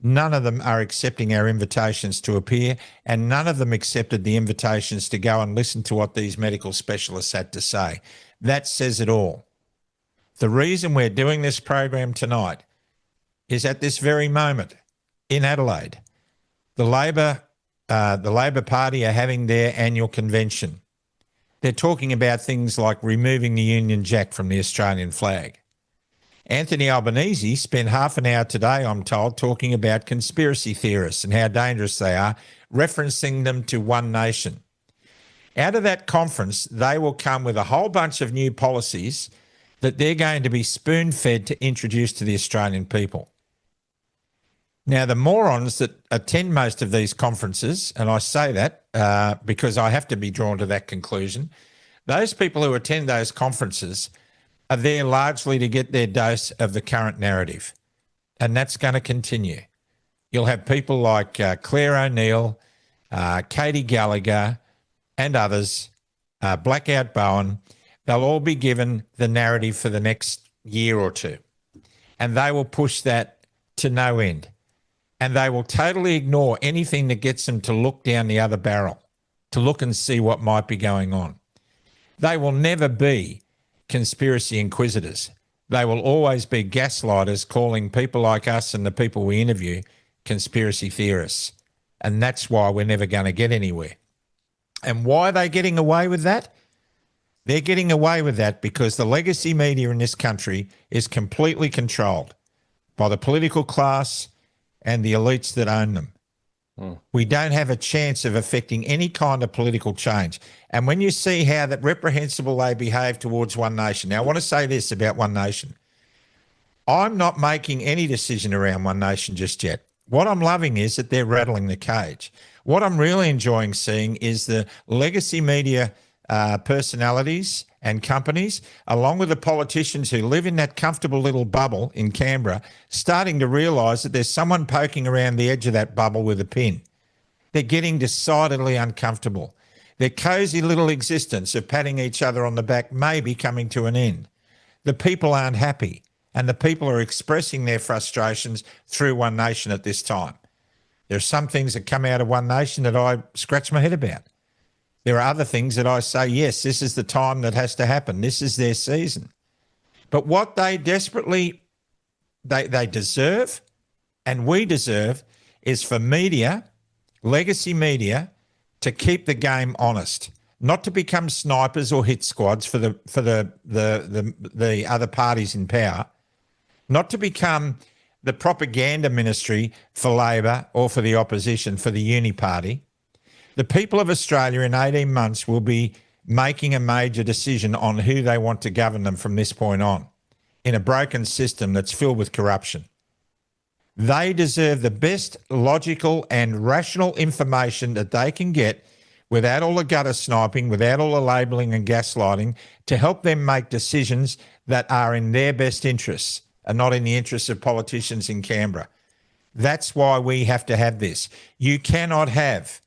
None of them are accepting our invitations to appear, and none of them accepted the invitations to go and listen to what these medical specialists had to say. That says it all. The reason we're doing this program tonight is at this very moment in Adelaide, the Labor Party are having their annual convention. They're talking about things like removing the Union Jack from the Australian flag. Anthony Albanese spent half an hour today, I'm told, talking about conspiracy theorists and how dangerous they are, referencing them to One Nation. Out of that conference, they will come with a whole bunch of new policies that they're going to be spoon-fed to introduce to the Australian people. Now, the morons that attend most of these conferences, and I say that because I have to be drawn to that conclusion, those people who attend those conferences are there largely to get their dose of the current narrative, and that's going to continue. You'll have people like Claire O'Neill, Katie Gallagher, and others, Blackout Bowen. They'll all be given the narrative for the next year or two, and they will push that to no end. And they will totally ignore anything that gets them to look down the other barrel, to look and see what might be going on. They will never be conspiracy inquisitors. They will always be gaslighters, calling people like us and the people we interview conspiracy theorists. And that's why we're never going to get anywhere. And why are they getting away with that? They're getting away with that because the legacy media in this country is completely controlled by the political class and the elites that own them. We don't have a chance of affecting any kind of political change. And when you see how that reprehensible they behave towards One Nation. Now, I want to say this about One Nation. I'm not making any decision around One Nation just yet. What I'm loving is that they're rattling the cage. What I'm really enjoying seeing is the legacy media personalities and companies, along with the politicians who live in that comfortable little bubble in Canberra, starting to realise that there's someone poking around the edge of that bubble with a pin. They're getting decidedly uncomfortable. Their cosy little existence of patting each other on the back may be coming to an end. The people aren't happy, and the people are expressing their frustrations through One Nation at this time. There are some things that come out of One Nation that I scratch my head about. There are other things that I say, yes, this is the time that has to happen. This is their season. But what they desperately, they deserve, and we deserve, is for media, legacy media, to keep the game honest, not to become snipers or hit squads for the other parties in power, not to become the propaganda ministry for Labor or for the opposition, for the uni party. The people of Australia in 18 months will be making a major decision on who they want to govern them from this point on, in a broken system that's filled with corruption. They deserve the best logical and rational information that they can get without all the gutter sniping, without all the labelling and gaslighting, to help them make decisions that are in their best interests and not in the interests of politicians in Canberra. That's why we have to have this. You cannot have,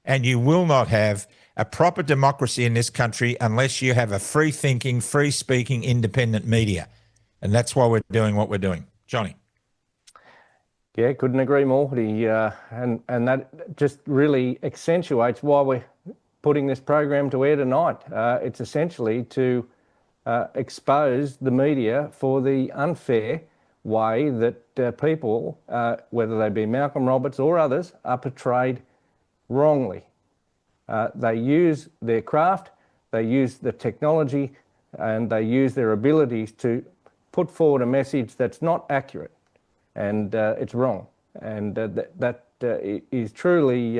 and you will not have, a proper democracy in this country unless you have a free-thinking, free-speaking, independent media. And that's why we're doing what we're doing. Johnny. Yeah, couldn't agree more, Hoody. And that just really accentuates why we're putting this program to air tonight. It's essentially to expose the media for the unfair way that people, whether they be Malcolm Roberts or others, are portrayed wrongly. They use their craft, they use the technology, and they use their abilities to put forward a message that's not accurate, and it's wrong. And that is truly,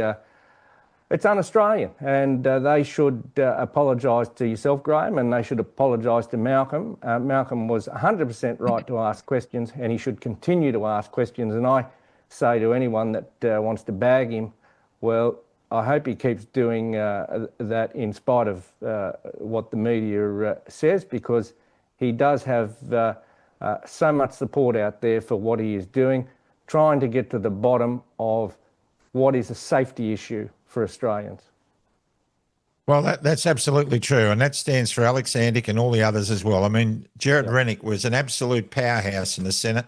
it's un-Australian, and they should apologise to yourself, Graham, and they should apologise to Malcolm. Malcolm was 100% right to ask questions, and he should continue to ask questions. And I say to anyone that wants to bag him, well, I hope he keeps doing that in spite of what the media says, because he does have so much support out there for what he is doing, trying to get to the bottom of what is a safety issue for Australians. Well, that's absolutely true, and that stands for Alex Andick and all the others as well. I mean, Jared Rennick was an absolute powerhouse in the Senate.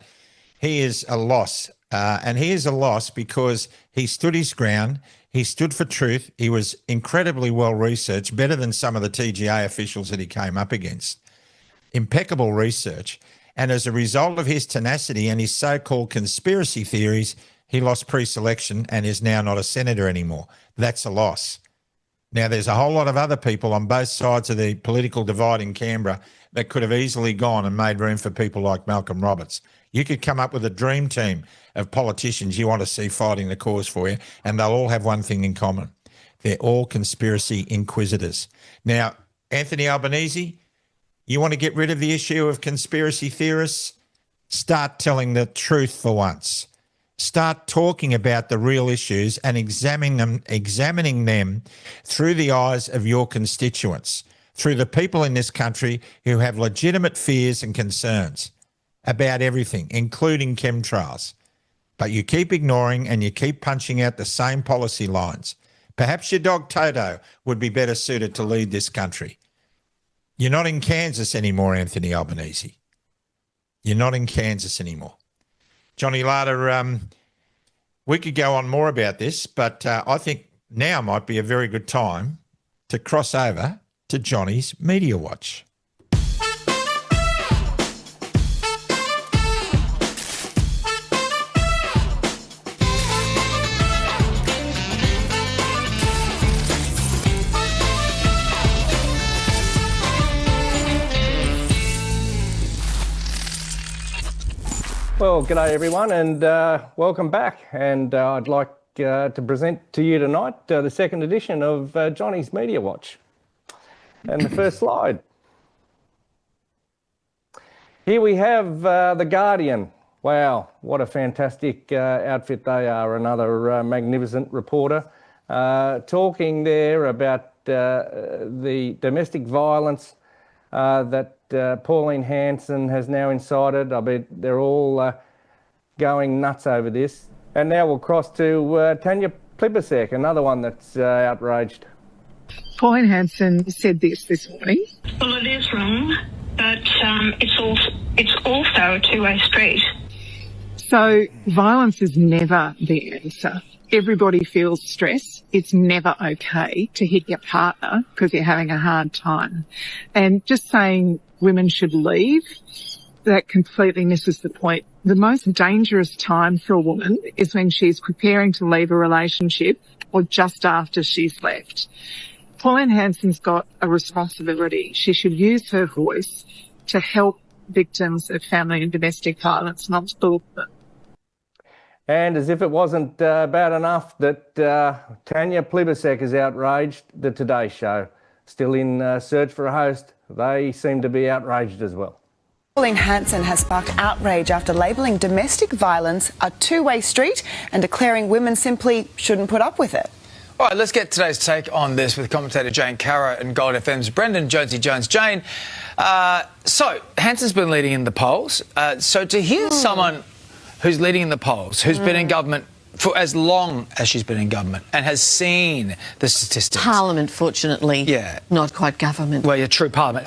He is a loss, and he is a loss because he stood his ground. He stood for truth. He was incredibly well researched, better than some of the TGA officials that he came up against. Impeccable research. And as a result of his tenacity and his so-called conspiracy theories, he lost pre-selection and is now not a senator anymore. That's a loss. Now, there's a whole lot of other people on both sides of the political divide in Canberra that could have easily gone and made room for people like Malcolm Roberts. You could come up with a dream team of politicians you want to see fighting the cause for you, and they'll all have one thing in common. They're all conspiracy inquisitors. Now, Anthony Albanese, you want to get rid of the issue of conspiracy theorists? Start telling the truth for once. Start talking about the real issues and examining them through the eyes of your constituents, through the people in this country who have legitimate fears and concerns about everything, including chemtrails. But you keep ignoring and you keep punching out the same policy lines. Perhaps your dog Toto would be better suited to lead this country. You're not in Kansas anymore, Anthony Albanese. You're not in Kansas anymore. Johnny Larder, we could go on more about this, but I think now might be a very good time to cross over to Johnny's Media Watch. Well, g'day everyone, and welcome back. And I'd like to present to you tonight the second edition of Johnny's Media Watch. And the first slide. Here we have The Guardian. Wow, what a fantastic outfit they are. Another magnificent reporter talking there about the domestic violence that Pauline Hanson has now incited. I bet they're all going nuts over this. And now we'll cross to Tanya Plibersek, another one that's outraged. Pauline Hanson said this morning. Well, it is wrong, but it's also a two-way street. So violence is never the answer. Everybody feels stress. It's never okay to hit your partner because you're having a hard time. And just saying women should leave, that completely misses the point. The most dangerous time for a woman is when she's preparing to leave a relationship or just after she's left. Pauline Hanson's got a responsibility. She should use her voice to help victims of family and domestic violence, not stop them. And as if it wasn't bad enough that Tanya Plibersek is outraged, the Today Show still in search for a host. They seem to be outraged as well. Pauline Hanson has sparked outrage after labelling domestic violence a two-way street and declaring women simply shouldn't put up with it. All right, let's get today's take on this with commentator Jane Carroll and Gold FM's Brendan Jonesy Jones. Jane, so Hanson's been leading in the polls. So to hear someone who's leading in the polls, who's been in government for as long as she's been in government and has seen the statistics. Parliament, fortunately. Yeah. Not quite government. Well, yeah, true parliament.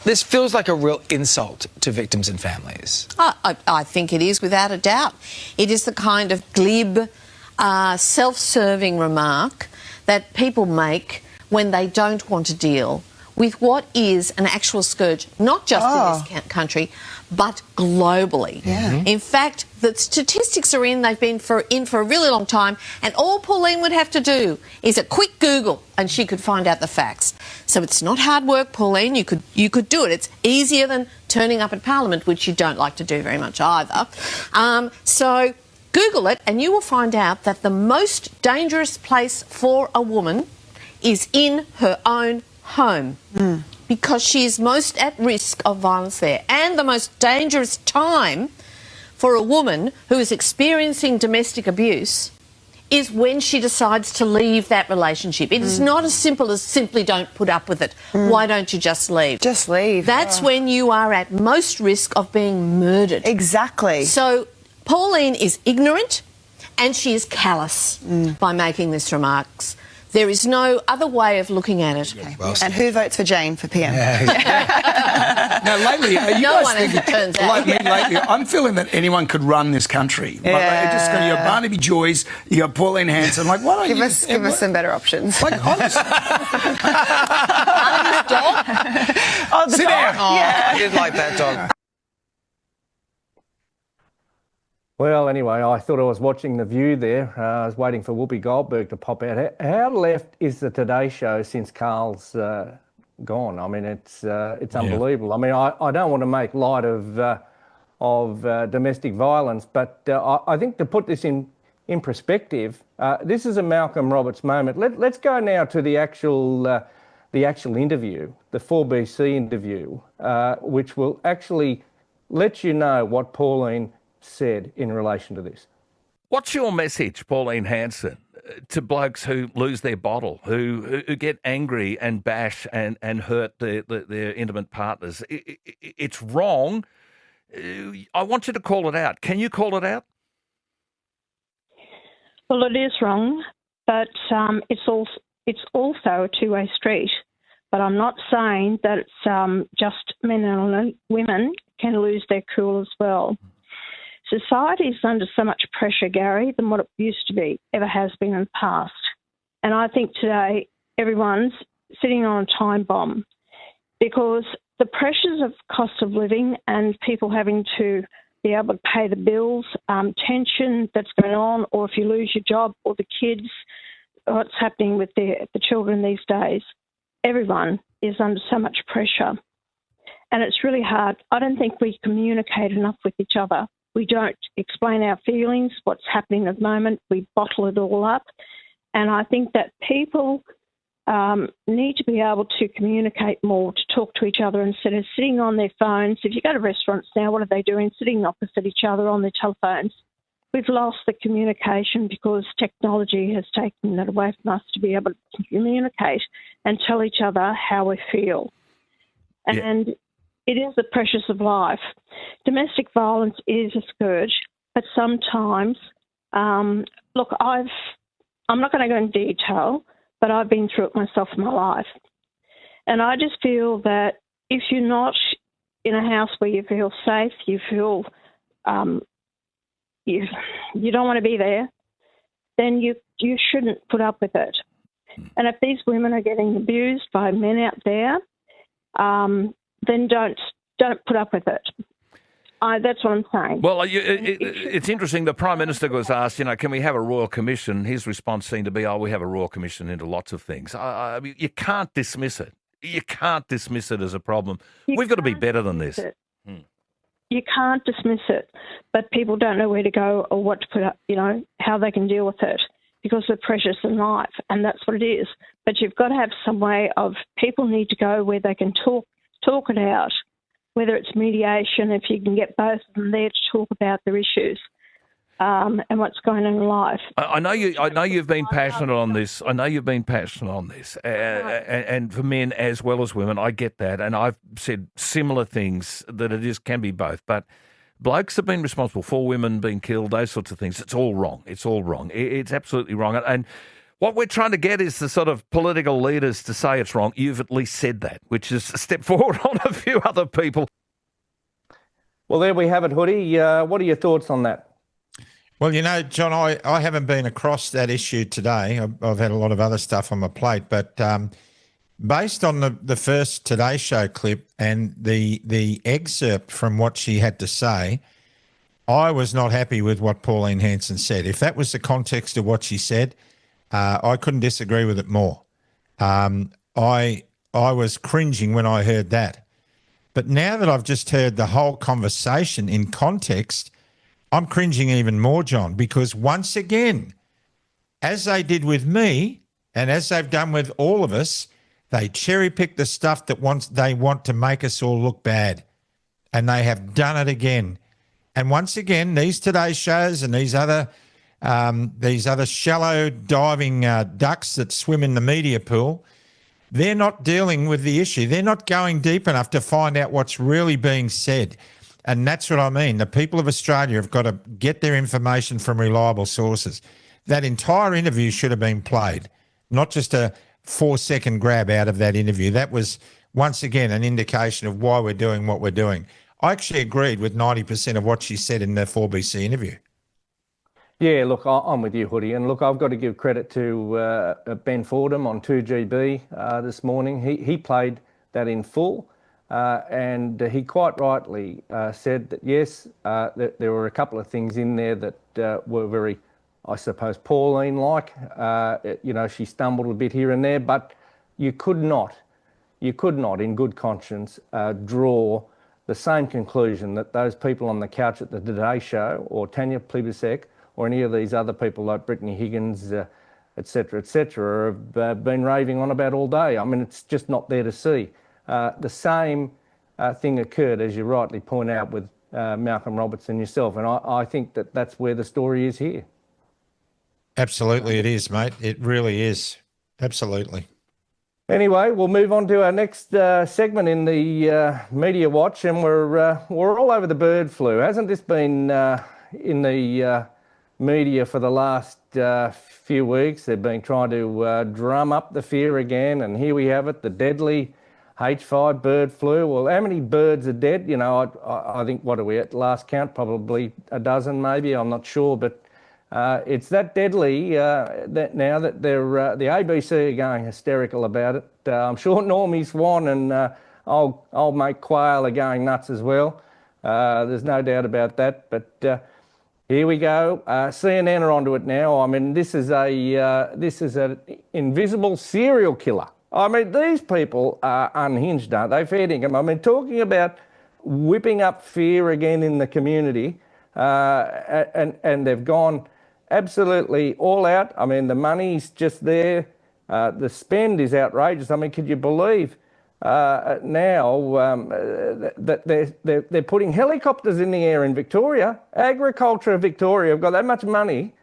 This feels like a real insult to victims and families. I think it is, without a doubt. It is the kind of glib, self-serving remark that people make when they don't want to deal with what is an actual scourge, not just in this country, but globally. Yeah. In fact, the statistics are in, they've been in for a really long time, and all Pauline would have to do is a quick Google and she could find out the facts. So it's not hard work, Pauline. You could do it. It's easier than turning up at Parliament, which you don't like to do very much either. So Google it and you will find out that the most dangerous place for a woman is in her own home, because she is most at risk of violence there. And the most dangerous time for a woman who is experiencing domestic abuse is when she decides to leave that relationship. It is not as simple as simply don't put up with it. Why don't you just leave? Just leave. That's when you are at most risk of being murdered. Exactly. So Pauline is ignorant and she is callous by making these remarks. There is no other way of looking at it. Okay. Well, and who votes for Jane for PM? Now, lately, are you No guys one, as thinking, it turns out. like me lately, I'm feeling that anyone could run this country. Yeah. Like, just got, you got Barnaby Joyce, you got Pauline Hanson. Like, why don't Give you us some better options. Like, honestly. The Sit dog. down. I did like that dog. Well, anyway, I thought I was watching The View there. I was waiting for Whoopi Goldberg to pop out. How left is the Today Show since Carl's gone? I mean, it's unbelievable. I mean, I don't want to make light of domestic violence, but I think to put this in perspective, this is a Malcolm Roberts moment. Let's go now to the actual interview, the 4BC interview, which will actually let you know what Pauline said in relation to this. What's your message, Pauline Hanson, to blokes who lose their bottle, who get angry and bash and hurt their intimate partners? It's wrong. I want you to call it out. Can you call it out? Well, it is wrong, but it's also a two-way street. But I'm not saying that it's just men and women can lose their cool as well. Society is under so much pressure, Gary, than what it used to be, ever has been in the past. And I think today everyone's sitting on a time bomb because the pressures of cost of living and people having to be able to pay the bills, tension that's going on, or if you lose your job or the kids, what's happening with the children these days, everyone is under so much pressure. And it's really hard. I don't think we communicate enough with each other. We don't explain our feelings, what's happening at the moment. We bottle it all up. And I think that people need to be able to communicate more, to talk to each other instead of sitting on their phones. If you go to restaurants now, what are they doing? Sitting opposite each other on their telephones. We've lost the communication because technology has taken that away from us to be able to communicate and tell each other how we feel. And it is the pressures of life. Domestic violence is a scourge, but sometimes, look, I'm not going to go into detail, but I've been through it myself in my life. And I just feel that if you're not in a house where you feel safe, you feel you don't want to be there, then you shouldn't put up with it. And if these women are getting abused by men out there, then don't put up with it. That's what I'm saying. Well, it's interesting. The Prime Minister was asked, can we have a royal commission? His response seemed to be, we have a royal commission into lots of things. I mean, you can't dismiss it. You can't dismiss it as a problem. We've got to be better than this. You can't dismiss it, but people don't know where to go or what to put up, how they can deal with it because the pressures in life, and that's what it is. But you've got to have some way of people need to go where they can talk it out, whether it's mediation, if you can get both of them there to talk about their issues and what's going on in life. I know you've been passionate on this. And for men as well as women, I get that. And I've said similar things that can be both. But blokes have been responsible for women being killed, those sorts of things. It's all wrong. It's all wrong. It's absolutely wrong. And what we're trying to get is the sort of political leaders to say it's wrong. You've at least said that, which is a step forward on a few other people. Well, there we have it, Hoodie. What are your thoughts on that? Well, John, I haven't been across that issue today. I've had a lot of other stuff on my plate, but based on the first Today Show clip and the excerpt from what she had to say, I was not happy with what Pauline Hanson said. If that was the context of what she said, I couldn't disagree with it more. I was cringing when I heard that. But now that I've just heard the whole conversation in context, I'm cringing even more, John, because once again, as they did with me and as they've done with all of us, they cherry pick the stuff that they want to make us all look bad. And they have done it again. And once again, these Today Shows and these other shallow diving ducks that swim in the media pool, they're not dealing with the issue. They're not going deep enough to find out what's really being said. And that's what I mean. The people of Australia have got to get their information from reliable sources. That entire interview should have been played, not just a 4-second grab out of that interview. That was, once again, an indication of why we're doing what we're doing. I actually agreed with 90% of what she said in the 4BC interview. Yeah, look, I'm with you, Hoodie. And look, I've got to give credit to Ben Fordham on 2GB this morning. He played that in full. And he quite rightly said that, yes, that there were a couple of things in there that were very, I suppose, Pauline-like. She stumbled a bit here and there, but you could not, in good conscience, draw the same conclusion that those people on the couch at the Today Show or Tanya Plibersek or any of these other people like Brittany Higgins, et cetera, have been raving on about all day. I mean, it's just not there to see. The same thing occurred, as you rightly point out, with Malcolm Robertson yourself. And I think that's where the story is here. Absolutely it is, mate. It really is. Absolutely. Anyway, we'll move on to our next segment in the Media Watch, and we're all over the bird flu. Hasn't this been in the media for the last few weeks? They've been trying to drum up the fear again, and here we have it, the deadly H5 bird flu. Well, how many birds are dead? I think, what are we at last count? Probably a dozen, maybe. I'm not sure, but it's that deadly that now that the ABC are going hysterical about it. I'm sure Normie Swan and old mate Quayle are going nuts as well. There's no doubt about that. But here we go. CNN are onto it now. I mean, this is an invisible serial killer. I mean, these people are unhinged, aren't they? Fair dinkum. I mean, talking about whipping up fear again in the community, and they've gone absolutely all out. I mean, the money's just there. The spend is outrageous. I mean, could you believe now that they're putting helicopters in the air in Victoria? Agriculture of Victoria have got that much money.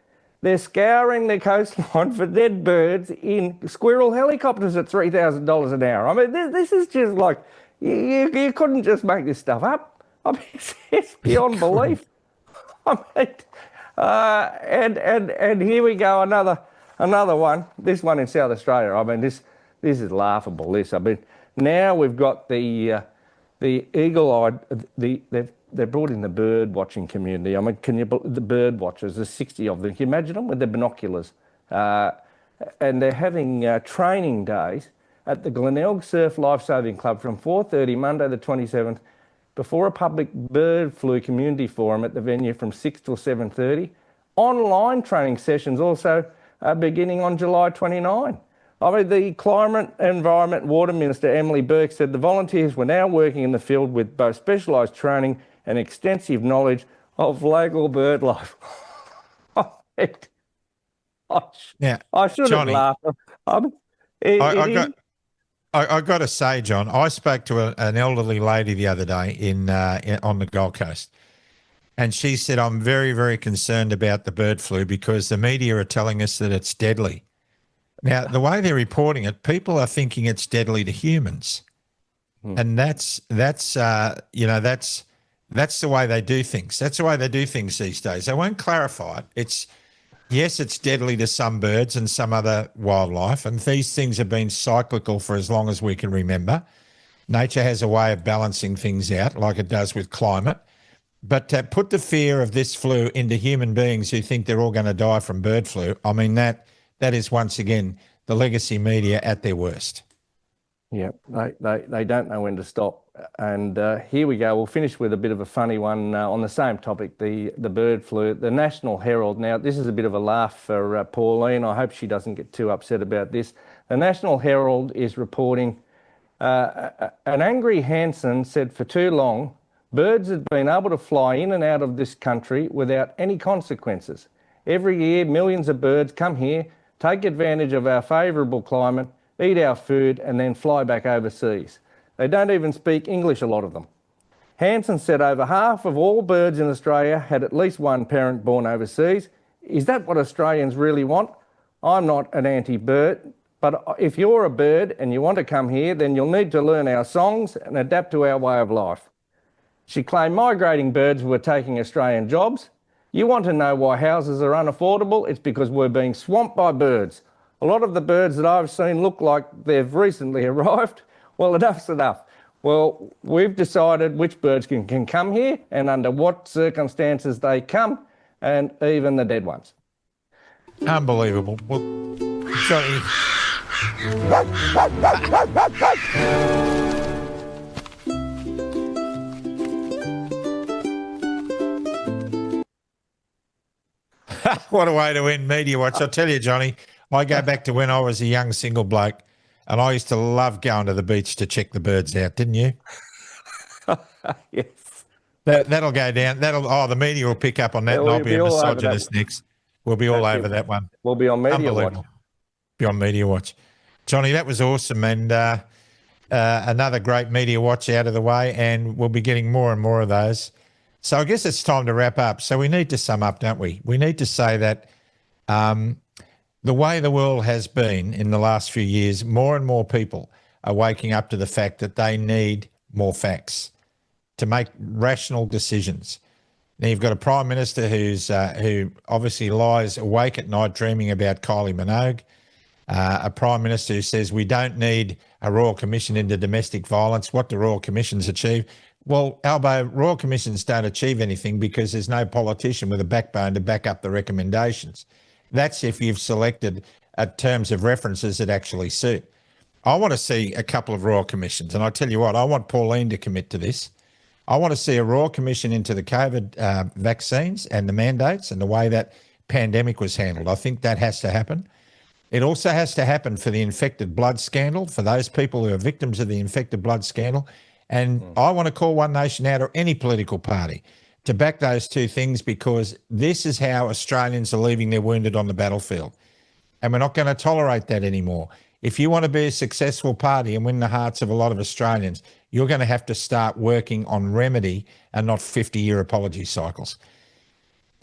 They're scouring their coastline for dead birds in squirrel helicopters at $3,000 an hour. I mean, this is just like, you couldn't just make this stuff up. I mean, it's beyond belief. I mean, and here we go, another one. This one in South Australia. I mean, this is laughable. I mean, now we've got the eagle-eyed. they brought in the bird watching community. I mean, the bird watchers, there's 60 of them. Can you imagine them with their binoculars? And they're having training days at the Glenelg Surf Lifesaving Club from 4:30 Monday the 27th, before a public bird flu community forum at the venue from 6 till 7:30. Online training sessions also beginning on July 29. I mean, the Climate, Environment, Water Minister, Emily Burke, said the volunteers were now working in the field with both specialised training and extensive knowledge of local bird life. I shouldn't Johnny, laugh. I got to say, John, I spoke to an elderly lady the other day on the Gold Coast, and she said, I'm very, very concerned about the bird flu because the media are telling us that it's deadly. Now, the way they're reporting it, people are thinking it's deadly to humans, and that's the way they do things. That's the way they do things these days. They won't clarify it. Yes, it's deadly to some birds and some other wildlife, and these things have been cyclical for as long as we can remember. Nature has a way of balancing things out, like it does with climate. But to put the fear of this flu into human beings who think they're all going to die from bird flu, I mean, that is once again the legacy media at their worst. Yeah, they don't know when to stop. And here we go. We'll finish with a bit of a funny one on the same topic, the bird flu. The National Herald. Now, this is a bit of a laugh for Pauline. I hope she doesn't get too upset about this. The National Herald is reporting an angry Hanson said for too long, birds have been able to fly in and out of this country without any consequences. Every year, millions of birds come here, take advantage of our favourable climate, eat our food, and then fly back overseas. They don't even speak English, a lot of them. Hanson said over half of all birds in Australia had at least one parent born overseas. Is that what Australians really want? I'm not an anti-bird, but if you're a bird and you want to come here, then you'll need to learn our songs and adapt to our way of life. She claimed migrating birds were taking Australian jobs. You want to know why houses are unaffordable? It's because we're being swamped by birds. A lot of the birds that I've seen look like they've recently arrived. Well, enough's enough. Well, we've decided which birds can come here and under what circumstances they come, and even the dead ones. Unbelievable. Well, Johnny. What a way to end Media Watch. I'll tell you, Johnny, I go back to when I was a young single bloke, and I used to love going to the beach to check the birds out, didn't you? Yes. That'll go down. The media will pick up on that, and I'll be a misogynist next. We'll be all over that one. We'll be on Media Watch. Be on Media Watch. Johnny, that was awesome, and another great Media Watch out of the way, and we'll be getting more and more of those. So I guess it's time to wrap up. So we need to sum up, don't we? We need to say that the way the world has been in the last few years, more and more people are waking up to the fact that they need more facts to make rational decisions. Now, you've got a Prime Minister who obviously lies awake at night dreaming about Kylie Minogue, a Prime Minister who says we don't need a Royal Commission into domestic violence. What do Royal Commissions achieve? Well, Albo, Royal Commissions don't achieve anything because there's no politician with a backbone to back up the recommendations. That's if you've selected terms of references that actually suit. I want to see a couple of Royal Commissions, and I tell you what, I want Pauline to commit to this. I want to see a Royal Commission into the COVID vaccines and the mandates and the way that pandemic was handled. I think that has to happen. It also has to happen for the infected blood scandal, for those people who are victims of the infected blood scandal. And I want to call One Nation out, or any political party, to back those two things, because this is how Australians are leaving their wounded on the battlefield. And we're not going to tolerate that anymore. If you want to be a successful party and win the hearts of a lot of Australians, you're going to have to start working on remedy and not 50-year apology cycles.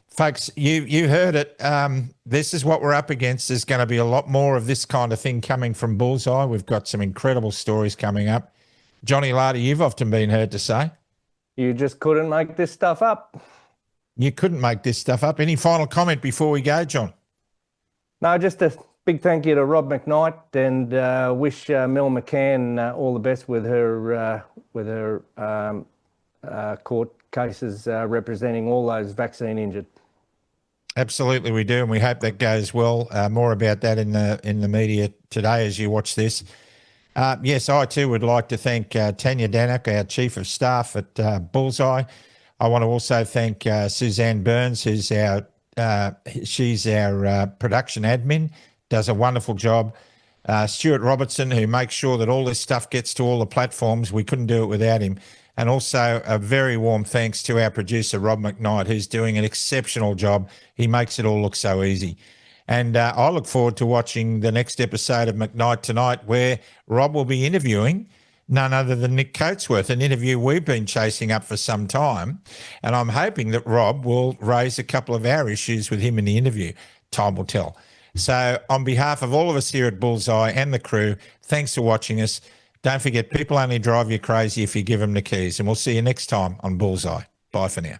Folks, you heard it. This is what we're up against. There's going to be a lot more of this kind of thing coming from Bullseye. We've got some incredible stories coming up. Johnny Larder, you've often been heard to say, you just couldn't make this stuff up. You couldn't make this stuff up. Any final comment before we go, John? No, just a big thank you to Rob McKnight, and wish Mel McCann all the best with her court cases representing all those vaccine injured. Absolutely, we do, and we hope that goes well. More about that in the media today as you watch this. Yes, I too would like to thank Tanya Danak, our Chief of Staff at Bullseye. I want to also thank Suzanne Burns, who's she's our production admin, does a wonderful job. Stuart Robertson, who makes sure that all this stuff gets to all the platforms. We couldn't do it without him. And also a very warm thanks to our producer, Rob McKnight, who's doing an exceptional job. He makes it all look so easy. And I look forward to watching the next episode of McKnight Tonight, where Rob will be interviewing none other than Nick Coatsworth, an interview we've been chasing up for some time. And I'm hoping that Rob will raise a couple of our issues with him in the interview. Time will tell. So on behalf of all of us here at Bullseye and the crew, thanks for watching us. Don't forget, people only drive you crazy if you give them the keys. And we'll see you next time on Bullseye. Bye for now.